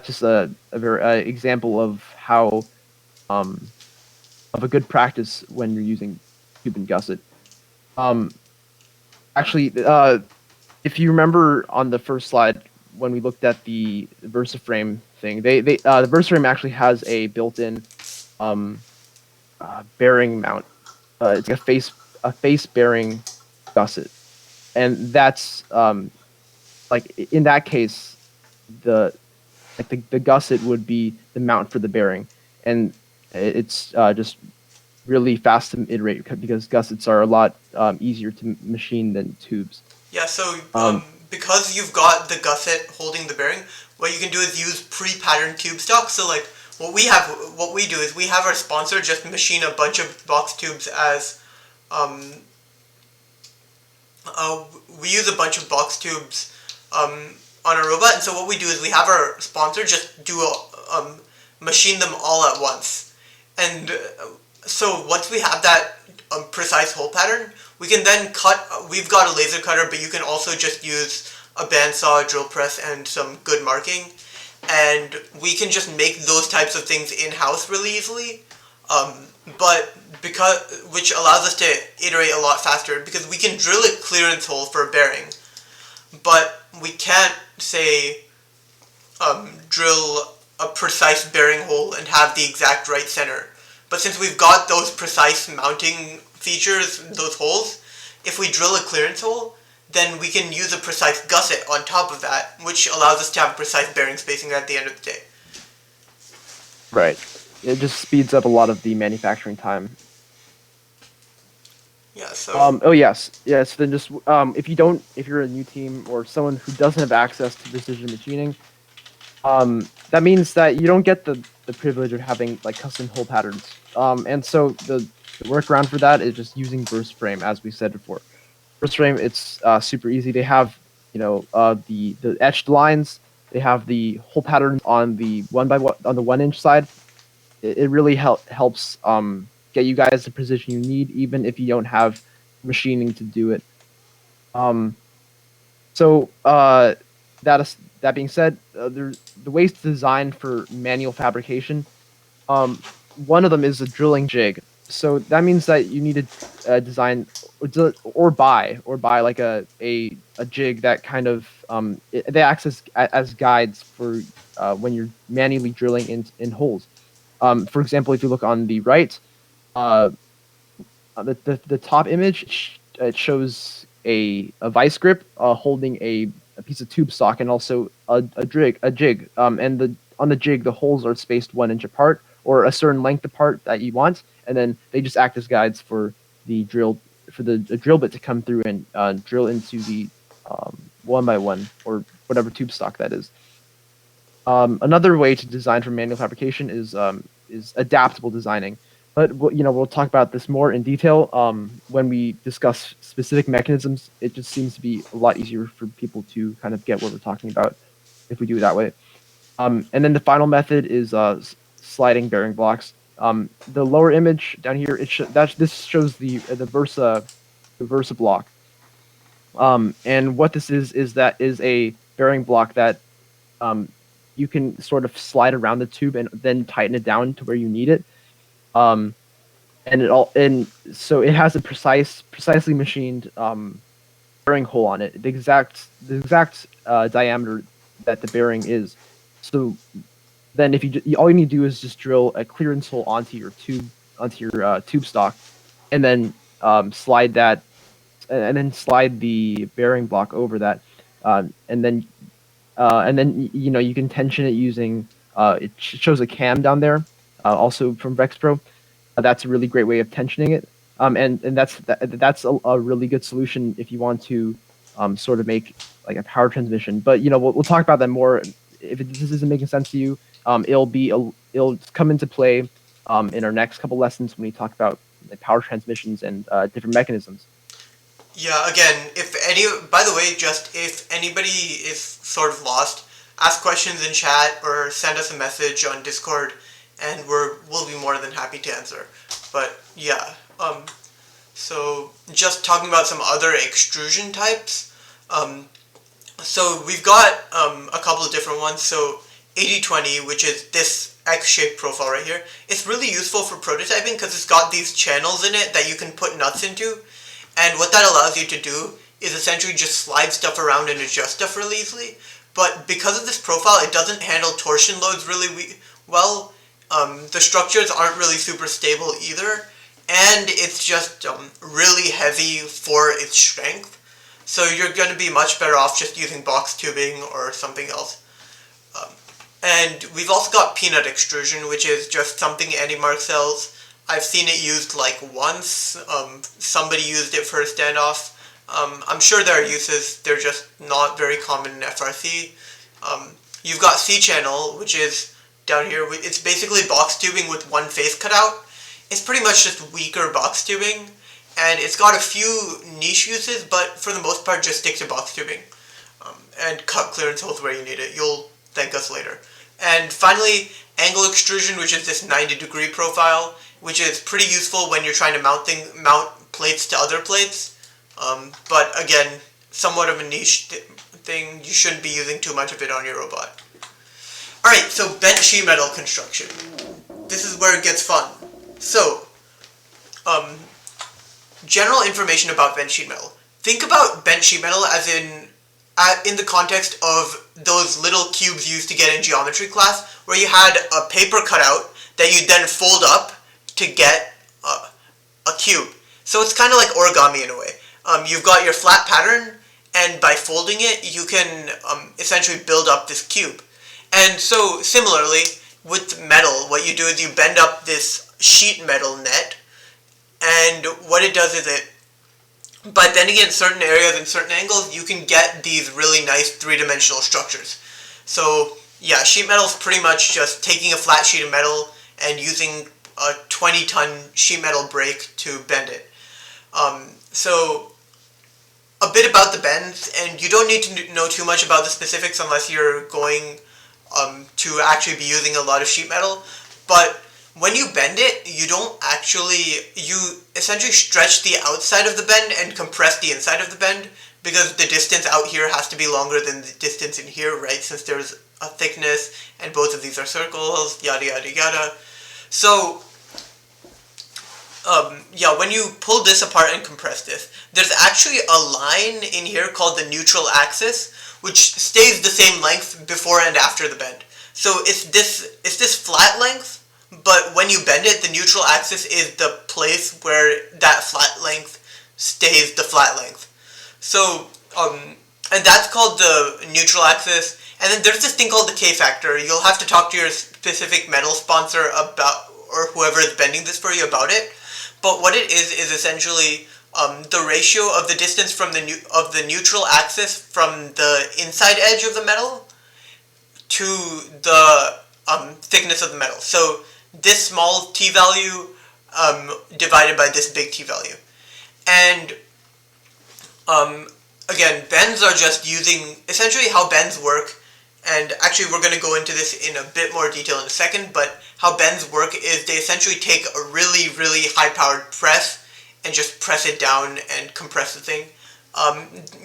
just a very example of how um, of a good practice when you're using tube and gusset. Um, Actually, if you remember on the first slide when we looked at the VersaFrame thing, the VersaFrame actually has a built-in um, bearing mount. It's like a face bearing gusset, and that's like in that case, the the gusset would be the mount for the bearing, and it's just really fast to iterate because gussets are a lot easier to machine than tubes. Yeah, so Um, because you've got the gusset holding the bearing, what you can do is use pre-patterned tube stock. So like what we do is we have our sponsor just machine a bunch of box tubes as um, uh, we use a bunch of box tubes on a robot, and so what we do is we have our sponsor just machine them all at once, and so once we have that precise hole pattern, we can then cut. We've got a laser cutter, but you can also just use a bandsaw, drill press, and some good marking, and we can just make those types of things in house really easily. Um, but because which allows us to iterate a lot faster because we can drill a clearance hole for a bearing, but we can't say drill a precise bearing hole and have the exact right center. But since we've got those precise mounting features, those holes, if we drill a clearance hole, then we can use a precise gusset on top of that, which allows us to have precise bearing spacing at the end of the day. right. It just speeds up a lot of the manufacturing time. Yeah, so Oh yes, yes. Then just if you're a new team or someone who doesn't have access to precision machining, that means that you don't get the privilege of having like custom hole patterns. And so the workaround for that is just using burst frame, as we said before. Burst frame, it's super easy. They have the etched lines. They have the hole pattern on the 1x1 on the 1 inch side. It really helps get you guys the precision you need, even if you don't have machining to do it. Um, so that being said, there's the ways to design for manual fabrication. Um, One of them is a drilling jig. So that means that you need to design or buy like a jig that kind of they acts as guides for when you're manually drilling in holes. For example, if you look on the right, uh, the top image it shows a vice grip holding a piece of tube stock and also a jig. And the on the jig, the holes are spaced 1 inch apart or a certain length apart that you want, and then they just act as guides for the drill bit to come through and drill into the one by one or whatever tube stock that is. Another way to design for manual fabrication is adaptable designing, but we'll talk about this more in detail when we discuss specific mechanisms. It just seems to be a lot easier for people to kind of get what we're talking about if we do it that way. And then the final method is sliding bearing blocks. The lower image down here, this shows the Versa block. And what this is that is a bearing block that you can sort of slide around the tube and then tighten it down to where you need it. And so it has a precisely machined bearing hole on it, the exact diameter that the bearing is. So then, if all you need to do is just drill a clearance hole onto your tube stock, and then slide that, and then slide the bearing block over that, and then you can tension it using it shows a cam down there, also from Vexpro. That's a really great way of tensioning it, and that's a really good solution if you want to sort of make like a power transmission. But we'll talk about that more. If this isn't making sense to you, it'll come into play in our next couple lessons when we talk about power transmissions and different mechanisms. Yeah, again, by the way, just if anybody is sort of lost, ask questions in chat or send us a message on Discord, and we'll be more than happy to answer. But yeah, so just talking about some other extrusion types. So we've got a couple of different ones. So 80/20, which is this X-shaped profile right here, it's really useful for prototyping because it's got these channels in it that you can put nuts into. And what that allows you to do is essentially just slide stuff around and adjust stuff really easily. But because of this profile, it doesn't handle torsion loads really well. The structures aren't really super stable either. And it's just really heavy for its strength. So you're going to be much better off just using box tubing or something else. And we've also got peanut extrusion, which is just something AndyMark sells. I've seen it used like once. Somebody used it for a standoff. I'm sure there are uses. They're just not very common in FRC. You've got C-channel, which is down here. It's basically box tubing with one face cut out. It's pretty much just weaker box tubing. And it's got a few niche uses, but for the most part, just stick to box tubing. And cut clearance holes where you need it. You'll thank us later. And finally, angle extrusion, which is this 90-degree profile, which is pretty useful when you're trying to mount plates to other plates. But again, somewhat of a niche thing. You shouldn't be using too much of it on your robot. Alright, so bent sheet metal construction. This is where it gets fun. So, general information about bent sheet metal. Think about bent sheet metal as in the context of those little cubes used to get in geometry class, where you had a paper cutout that you then fold up to get a cube. So it's kind of like origami in a way. You've got your flat pattern, and by folding it, you can essentially build up this cube. And so similarly, with metal, what you do is you bend up this sheet metal net, and what it does is by bending it in certain areas and certain angles, you can get these really nice three-dimensional structures. So yeah, sheet metal is pretty much just taking a flat sheet of metal and using a 20-ton sheet metal brake to bend it. So a bit about the bends, and you don't need to know too much about the specifics unless you're going to actually be using a lot of sheet metal. But when you bend it, you essentially stretch the outside of the bend and compress the inside of the bend, because the distance out here has to be longer than the distance in here, right? Since there's a thickness, and both of these are circles, yada yada yada. So, yeah, when you pull this apart and compress this, there's actually a line in here called the neutral axis, which stays the same length before and after the bend. So it's this flat length, but when you bend it, the neutral axis is the place where that flat length stays the flat length. So, and that's called the neutral axis, And then there's this thing called the K factor. You'll have to talk to your specific metal sponsor about, or whoever is bending this for you about it. But what it is essentially the ratio of the distance from the neutral axis from the inside edge of the metal to the thickness of the metal. So this small t value divided by this big t value. And again, bends are just using essentially how bends work. And actually, we're going to go into this in a bit more detail in a second, but how bends work is they essentially take a really, really high-powered press and just press it down and compress the thing.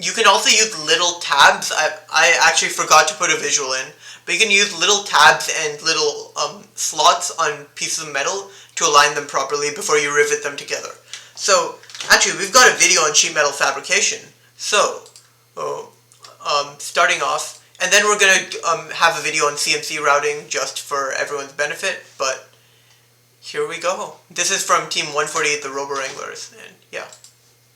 You can also use little tabs. I actually forgot to put a visual in, but you can use little tabs and little slots on pieces of metal to align them properly before you rivet them together. So, actually, we've got a video on sheet metal fabrication. So, starting off, and then we're going to have a video on CNC routing just for everyone's benefit, but here we go. This is from Team 148, the Robo Wranglers, and yeah.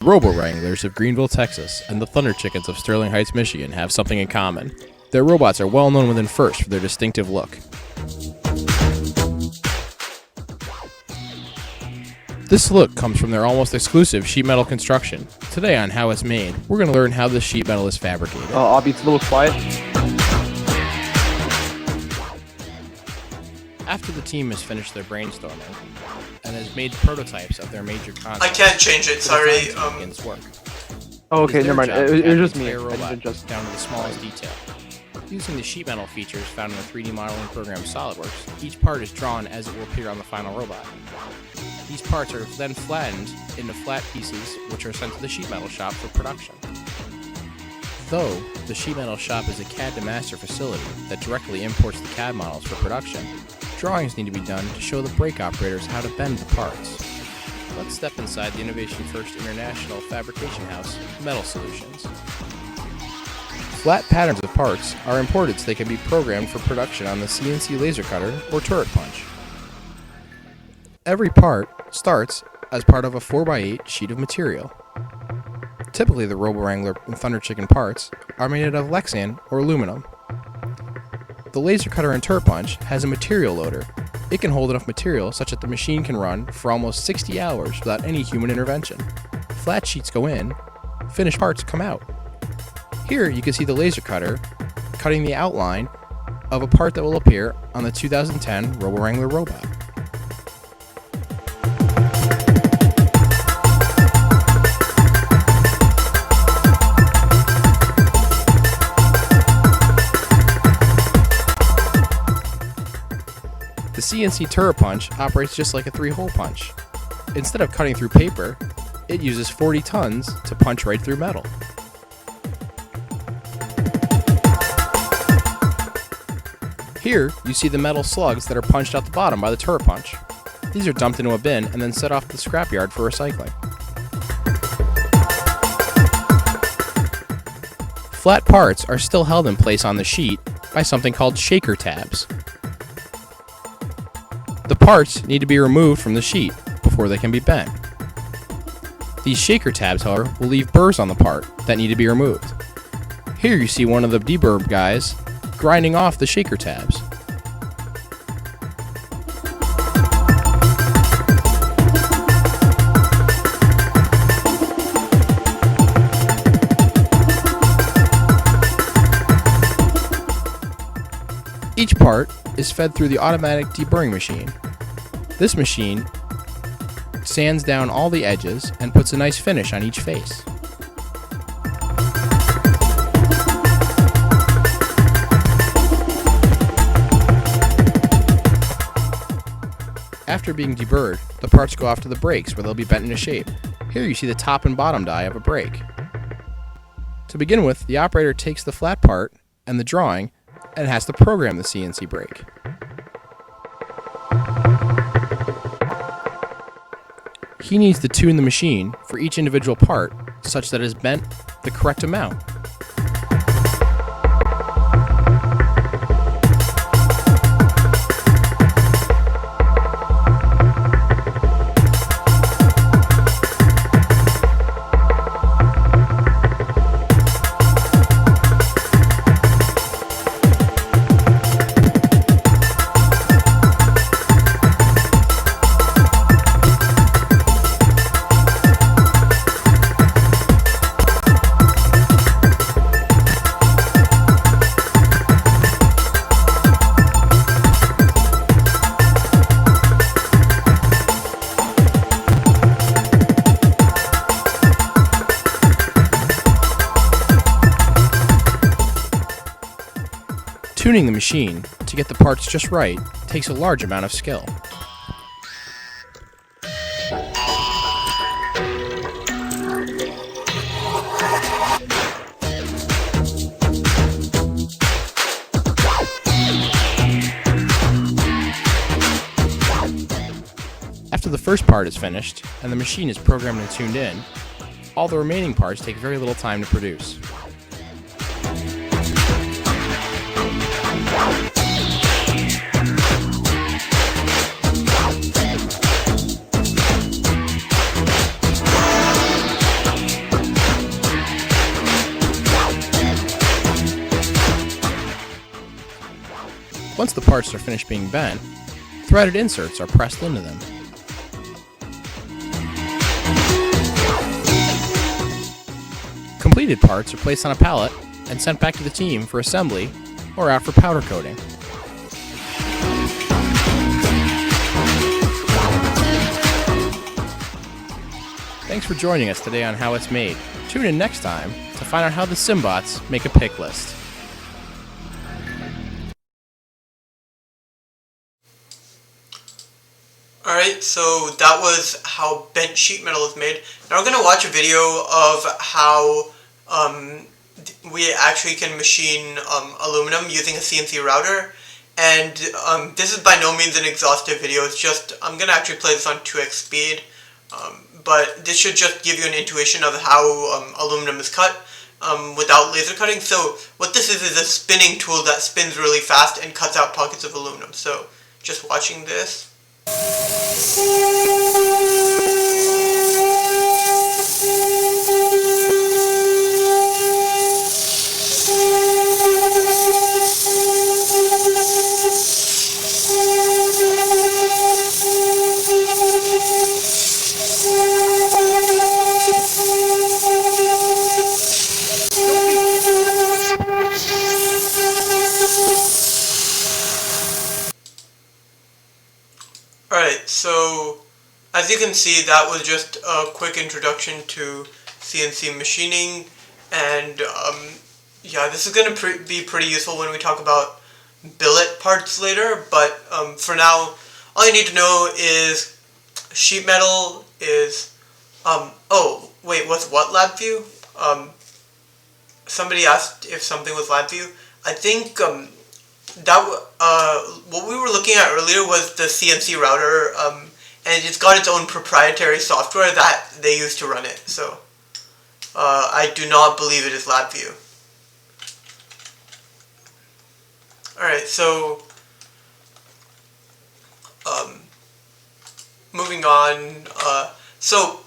Robo Wranglers of Greenville, Texas, and the Thunder Chickens of Sterling Heights, Michigan have something in common. Their robots are well known within FIRST for their distinctive look. This look comes from their almost exclusive sheet metal construction. Today on How It's Made, we're going to learn how this sheet metal is fabricated. Obby, it's a little quiet. After the team has finished their brainstorming and has made prototypes of their major concepts, I can't change it, sorry. Begins work. Oh, okay, never mind. It was just me. Robot just down to the smallest detail. Using the sheet metal features found in the 3D modeling program SolidWorks, each part is drawn as it will appear on the final robot. These parts are then flattened into flat pieces, which are sent to the sheet metal shop for production. Though the sheet metal shop is a CAD to master facility that directly imports the CAD models for production, drawings need to be done to show the brake operators how to bend the parts. Let's step inside the Innovation First International Fabrication House, Metal Solutions. Flat patterns of parts are imported so they can be programmed for production on the CNC laser cutter or turret punch. Every part starts as part of a 4x8 sheet of material. Typically, the Robo Wrangler and Thunder Chicken parts are made out of Lexan or aluminum. The laser cutter and turret punch has a material loader. It can hold enough material such that the machine can run for almost 60 hours without any human intervention. Flat sheets go in, finished parts come out. Here you can see the laser cutter cutting the outline of a part that will appear on the 2010 Robo Wrangler robot. The CNC turret punch operates just like a 3-hole punch. Instead of cutting through paper, it uses 40 tons to punch right through metal. Here, you see the metal slugs that are punched out the bottom by the turret punch. These are dumped into a bin and then set off to the scrapyard for recycling. Flat parts are still held in place on the sheet by something called shaker tabs. The parts need to be removed from the sheet before they can be bent. These shaker tabs, however, will leave burrs on the part that need to be removed. Here you see one of the deburr guys grinding off the shaker tabs. Each part is fed through the automatic deburring machine. This machine sands down all the edges and puts a nice finish on each face. After being deburred, the parts go off to the brakes where they'll be bent into shape. Here you see the top and bottom die of a brake. To begin with, the operator takes the flat part and the drawing and has to program the CNC brake. He needs to tune the machine for each individual part such that it is bent the correct amount. Tuning the machine to get the parts just right takes a large amount of skill. After the first part is finished and the machine is programmed and tuned in, all the remaining parts take very little time to produce. Once the parts are finished being bent, threaded inserts are pressed into them. Completed parts are placed on a pallet and sent back to the team for assembly or out for powder coating. Thanks for joining us today on How It's Made. Tune in next time to find out how the Simbots make a pick list. Alright, so that was how bent sheet metal is made. Now we're going to watch a video of how we actually can machine aluminum using a CNC router. And this is by no means an exhaustive video, it's just, I'm going to actually play this on 2x speed. But this should just give you an intuition of how aluminum is cut without laser cutting. So what this is a spinning tool that spins really fast and cuts out pockets of aluminum. So just watching this. Alright, so as you can see, that was just a quick introduction to CNC machining, and yeah, this is going to be pretty useful when we talk about billet parts later, but for now, all you need to know is sheet metal is, oh, wait, what's what LabVIEW? Somebody asked if something was LabVIEW. I think what we were looking at earlier was the CNC router, and it's got its own proprietary software that they use to run it, so I do not believe it is LabVIEW. Alright, so moving on, so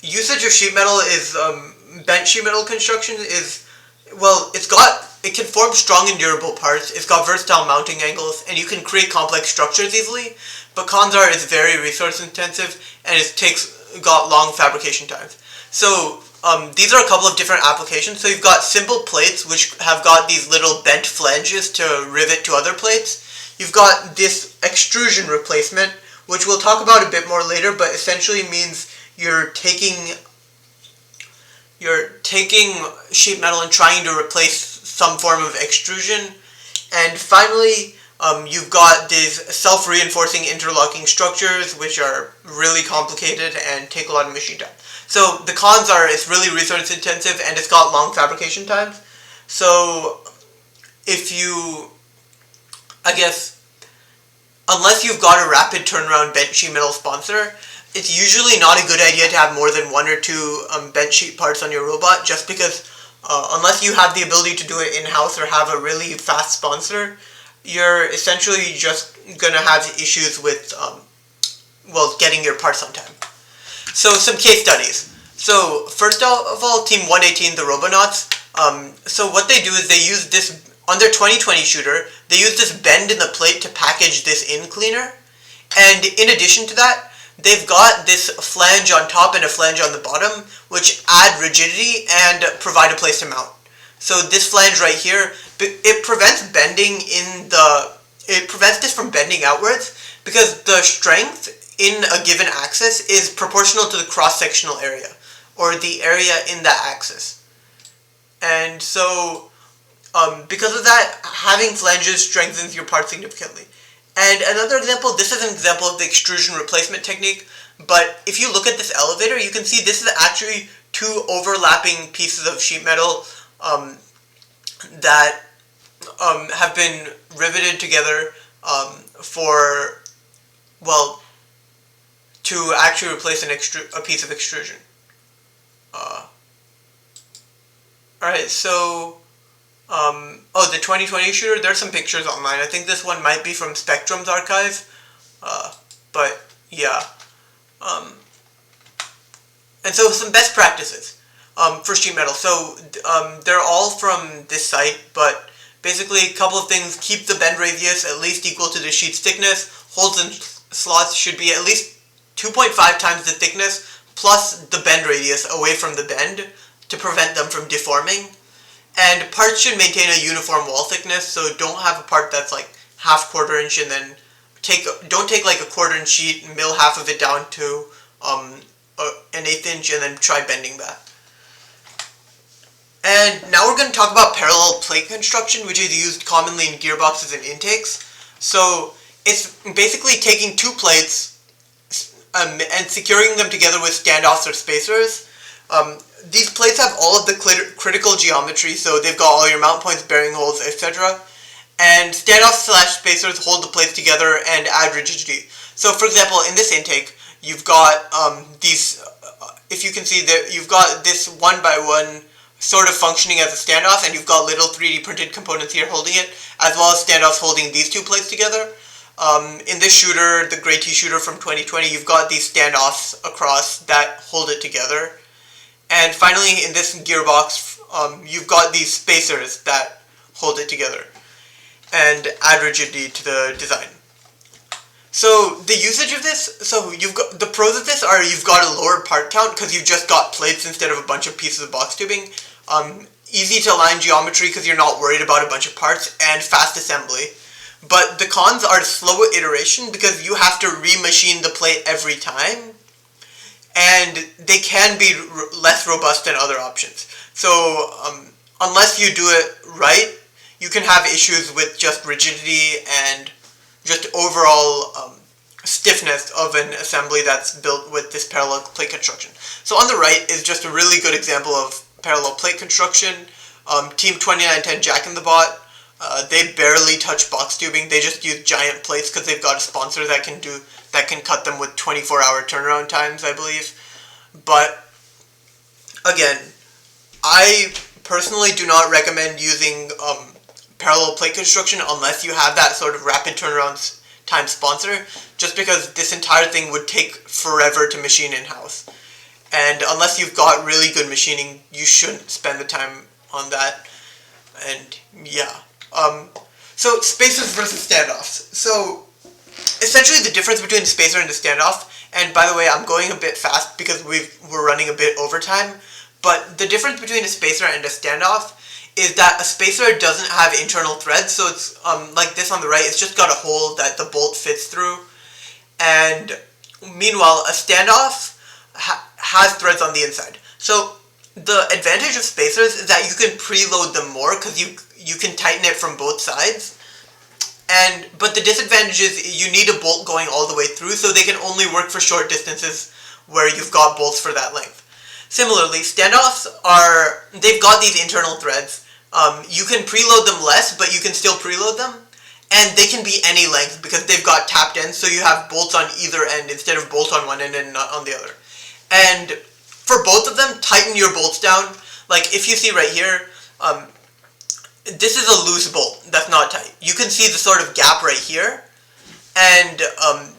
usage of sheet metal is, bent sheet metal construction is, well, it can form strong and durable parts, it's got versatile mounting angles, and you can create complex structures easily, but cons are it's very resource intensive, and it got long fabrication times. So these are a couple of different applications. So you've got simple plates, which have got these little bent flanges to rivet to other plates. You've got this extrusion replacement, which we'll talk about a bit more later, but essentially means you're taking sheet metal and trying to replace some form of extrusion. And finally, you've got these self-reinforcing interlocking structures, which are really complicated and take a lot of machine time. So the cons are it's really resource intensive and it's got long fabrication times. So I guess, unless you've got a rapid turnaround bent sheet metal sponsor, it's usually not a good idea to have more than one or two bent sheet parts on your robot, just because unless you have the ability to do it in-house or have a really fast sponsor, you're essentially just going to have issues with, getting your parts on time. So some case studies. So first of all, Team 118, the Robonauts, so what they do is they use this, on their 2020 shooter, they use this bend in the plate to package this in cleaner. And in addition to that, they've got this flange on top and a flange on the bottom, which add rigidity and provide a place to mount. So this flange right here, it prevents this from bending outwards, because the strength in a given axis is proportional to the cross-sectional area, or the area in that axis. And so Because of that, having flanges strengthens your part significantly. And another example, this is an example of the extrusion replacement technique, but if you look at this elevator, you can see this is actually two overlapping pieces of sheet metal that have been riveted together for, well, to actually replace a piece of extrusion. Alright, so the 2020 shooter, there's some pictures online. I think this one might be from Spectrum's archive, but yeah. And so some best practices for sheet metal. So they're all from this site, but basically a couple of things. Keep the bend radius at least equal to the sheet's thickness. Holes and slots should be at least 2.5 times the thickness plus the bend radius away from the bend to prevent them from deforming. And parts should maintain a uniform wall thickness, so don't have a part that's like half quarter inch and then don't take like a quarter inch sheet, mill half of it down to an eighth inch and then try bending that. And now we're going to talk about parallel plate construction, which is used commonly in gearboxes and intakes. So it's basically taking two plates and securing them together with standoffs or spacers. These plates have all of the critical geometry, so they've got all your mount points, bearing holes, etc. And standoffs / spacers hold the plates together and add rigidity. So for example, in this intake, you've got these, if you can see that you've got this 1x1 sort of functioning as a standoff, and you've got little 3D printed components here holding it, as well as standoffs holding these two plates together. In this shooter, the Gray T shooter from 2020, you've got these standoffs across that hold it together. And finally, in this gearbox, you've got these spacers that hold it together and add rigidity to the design. So the usage of this, so you've got the pros of this are you've got a lower part count because you've just got plates instead of a bunch of pieces of box tubing. Easy to align geometry because you're not worried about a bunch of parts, and fast assembly. But the cons are slow iteration because you have to remachine the plate every time, and they can be less robust than other options. So unless you do it right, you can have issues with just rigidity and just overall stiffness of an assembly that's built with this parallel plate construction. So on the right is just a really good example of parallel plate construction. Team 2910 Jack in the Bot, they barely touch box tubing. They just use giant plates because they've got a sponsor that can cut them with 24-hour turnaround times, I believe. But again, I personally do not recommend using parallel plate construction unless you have that sort of rapid turnaround time sponsor, just because this entire thing would take forever to machine in-house. And unless you've got really good machining, you shouldn't spend the time on that. And yeah. So spacers versus standoffs. So essentially the difference between the spacer and the standoff, and by the way, I'm going a bit fast because we're running a bit overtime, but the difference between a spacer and a standoff is that a spacer doesn't have internal threads, so it's like this on the right, it's just got a hole that the bolt fits through. And meanwhile, a standoff has threads on the inside. So the advantage of spacers is that you can preload them more because you can tighten it from both sides. But the disadvantage is you need a bolt going all the way through, so they can only work for short distances where you've got bolts for that length. Similarly, standoffs they've got these internal threads. You can preload them less, but you can still preload them. And they can be any length because they've got tapped ends, so you have bolts on either end instead of bolts on one end and not on the other. And for both of them, tighten your bolts down. Like if you see right here, this is a loose bolt that's not tight. You can see the sort of gap right here, and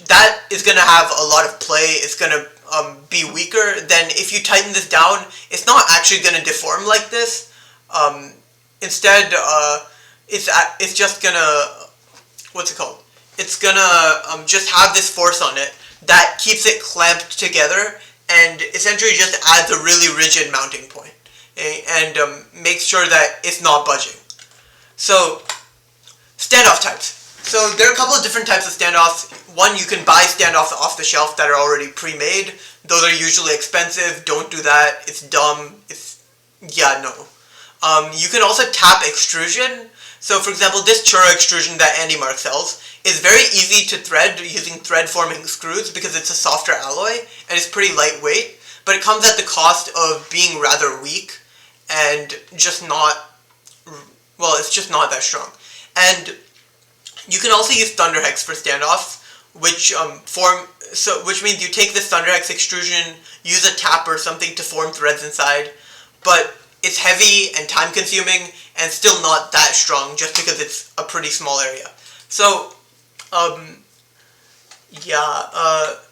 that is going to have a lot of play. It's going to be weaker than if you tighten this down. It's not actually going to deform like this. Instead, it's just going to, what's it called? It's going to just have this force on it that keeps it clamped together and essentially just adds a really rigid mounting point, and makes sure that it's not budging. So, standoff types. So there are a couple of different types of standoffs. One, you can buy standoffs off the shelf that are already pre-made. Those are usually expensive. Don't do that. It's dumb. No. You can also tap extrusion. So for example, this churro extrusion that Andy Mark sells is very easy to thread using thread forming screws because it's a softer alloy and it's pretty lightweight, but it comes at the cost of being rather weak and just not, well, it's just not that strong. And you can also use Thunderhex for standoffs, which means you take this Thunderhex extrusion, use a tap or something to form threads inside, but it's heavy and time consuming and still not that strong just because it's a pretty small area. So,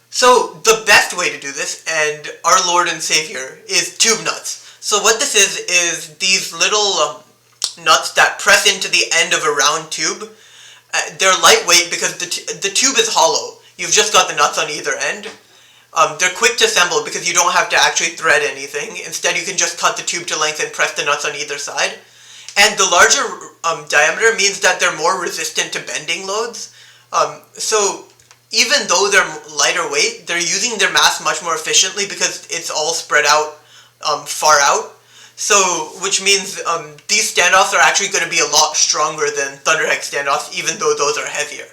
so the best way to do this, and our Lord and Savior, is tube nuts. So what this is these little nuts that press into the end of a round tube. They're lightweight because the tube is hollow. You've just got the nuts on either end. They're quick to assemble because you don't have to actually thread anything. Instead, you can just cut the tube to length and press the nuts on either side. And the larger diameter means that they're more resistant to bending loads. So even though they're lighter weight, they're using their mass much more efficiently because it's all spread out far out. So, which means these standoffs are actually going to be a lot stronger than Thunderhex standoffs, even though those are heavier.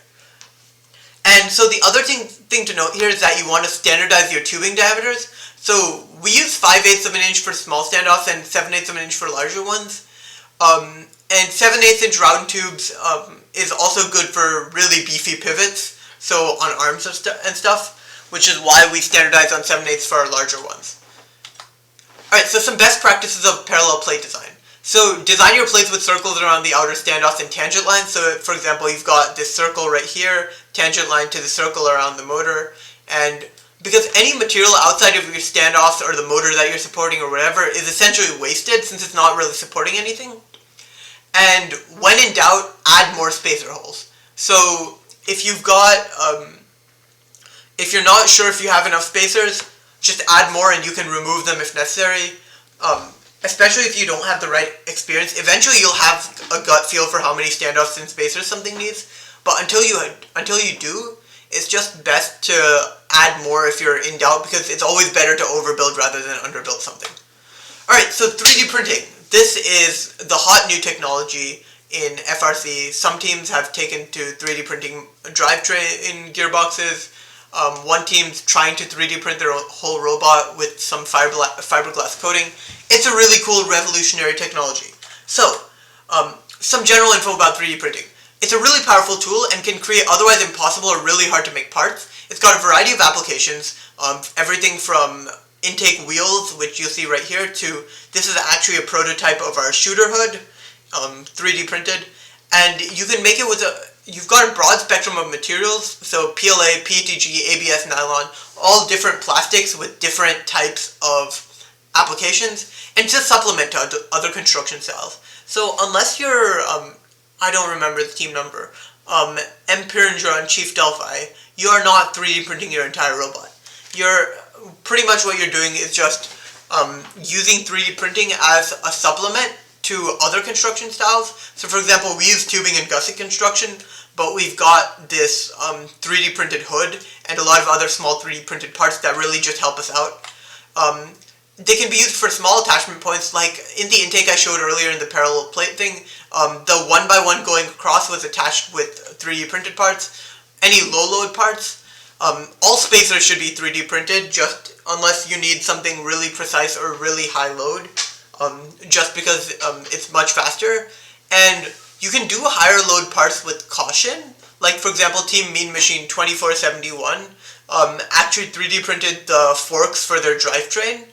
And so the other thing to note here is that you want to standardize your tubing diameters. So we use 5/8 of an inch for small standoffs and 7/8 of an inch for larger ones. And 7/8 inch round tubes is also good for really beefy pivots, so on arms and stuff, which is why we standardize on 7/8 for our larger ones. Alright, so some best practices of parallel plate design. So design your plates with circles around the outer standoffs and tangent lines. So for example, you've got this circle right here, tangent line to the circle around the motor, and because any material outside of your standoffs or the motor that you're supporting or whatever is essentially wasted since it's not really supporting anything. And when in doubt, add more spacer holes. So if you've got, if you're not sure if you have enough spacers, just add more and you can remove them if necessary. Especially if you don't have the right experience. Eventually you'll have a gut feel for how many standoffs and spacers something needs. But until you do, it's just best to add more if you're in doubt because it's always better to overbuild rather than underbuild something. Alright, so 3D printing. This is the hot new technology in FRC. Some teams have taken to 3D printing drivetrain gearboxes. One team's trying to 3D print their whole robot with some fiberglass coating. It's a really cool revolutionary technology. So, some general info about 3D printing. It's a really powerful tool and can create otherwise impossible or really hard to make parts. It's got a variety of applications, everything from intake wheels, which you'll see right here, to this is actually a prototype of our shooter hood, 3D printed. And you can make it with you've got a broad spectrum of materials, so PLA, PETG, ABS, nylon, all different plastics with different types of applications, and to supplement to other construction styles. So unless you're, I don't remember the team number, M. Piringer on Chief Delphi, you are not 3D printing your entire robot. Pretty much what you're doing is just using 3D printing as a supplement to other construction styles. So for example, we use tubing and gusset construction, but we've got this 3D printed hood and a lot of other small 3D printed parts that really just help us out. They can be used for small attachment points, like in the intake I showed earlier in the parallel plate thing, the 1x1 going across was attached with 3D printed parts. Any low load parts, all spacers should be 3D printed, just unless you need something really precise or really high load. Just because it's much faster, and you can do higher load parts with caution. Like for example, Team Mean Machine 2471 actually 3D printed the forks for their drivetrain,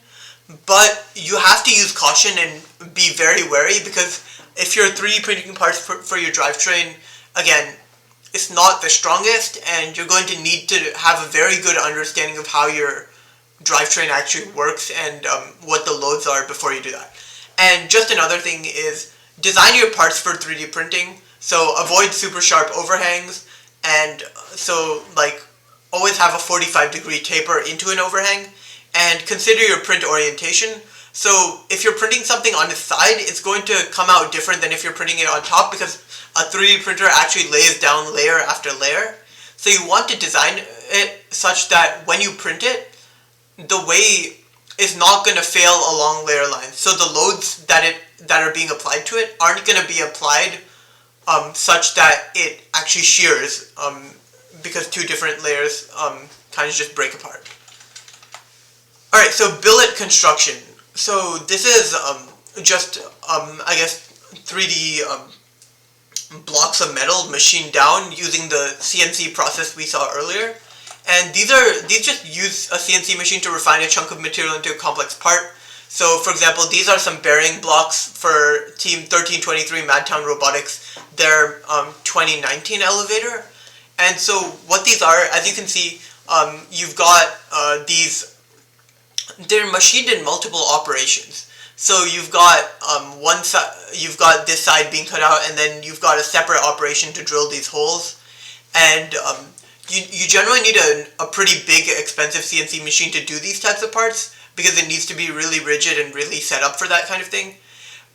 but you have to use caution and be very wary because if you're 3D printing parts for your drivetrain, again, it's not the strongest, and you're going to need to have a very good understanding of how your drivetrain actually works and what the loads are before you do that. And just another thing is design your parts for 3D printing, so avoid super sharp overhangs, and so like always have a 45-degree taper into an overhang, and consider your print orientation. So if you're printing something on the side, it's going to come out different than if you're printing it on top because a 3D printer actually lays down layer after layer. So you want to design it such that when you print it, the way is not going to fail along layer lines. So the loads that it that are being applied to it aren't going to be applied such that it actually shears, because two different layers kind of just break apart. Alright, so billet construction. So this is just, I guess, 3D blocks of metal machined down using the CNC process we saw earlier. And these just use a CNC machine to refine a chunk of material into a complex part. So, for example, these are some bearing blocks for Team 1323 Madtown Robotics, their 2019 elevator. And so what these are, as you can see, you've got these, they're machined in multiple operations. So you've got one side, you've got this side being cut out, and then you've got a separate operation to drill these holes. And you generally need a pretty big, expensive CNC machine to do these types of parts, because it needs to be really rigid and really set up for that kind of thing.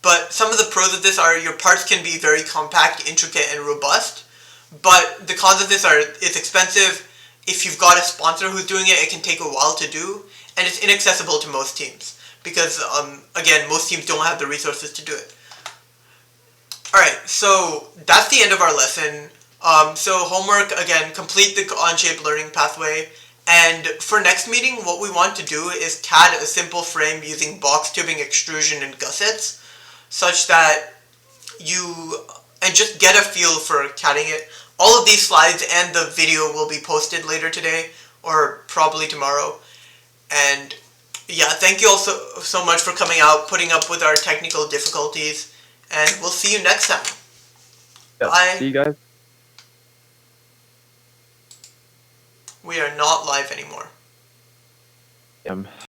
But some of the pros of this are your parts can be very compact, intricate, and robust. But the cons of this are it's expensive. If you've got a sponsor who's doing it, it can take a while to do. And it's inaccessible to most teams. Because, again, most teams don't have the resources to do it. Alright, so that's the end of our lesson. So homework, again, complete the Onshape learning pathway. And for next meeting, what we want to do is CAD a simple frame using box tubing, extrusion, and gussets, such that and just get a feel for CADing it. All of these slides and the video will be posted later today, or probably tomorrow. And yeah, thank you all so much for coming out, putting up with our technical difficulties, and we'll see you next time. Yeah, Bye. see you guys. We are not live anymore.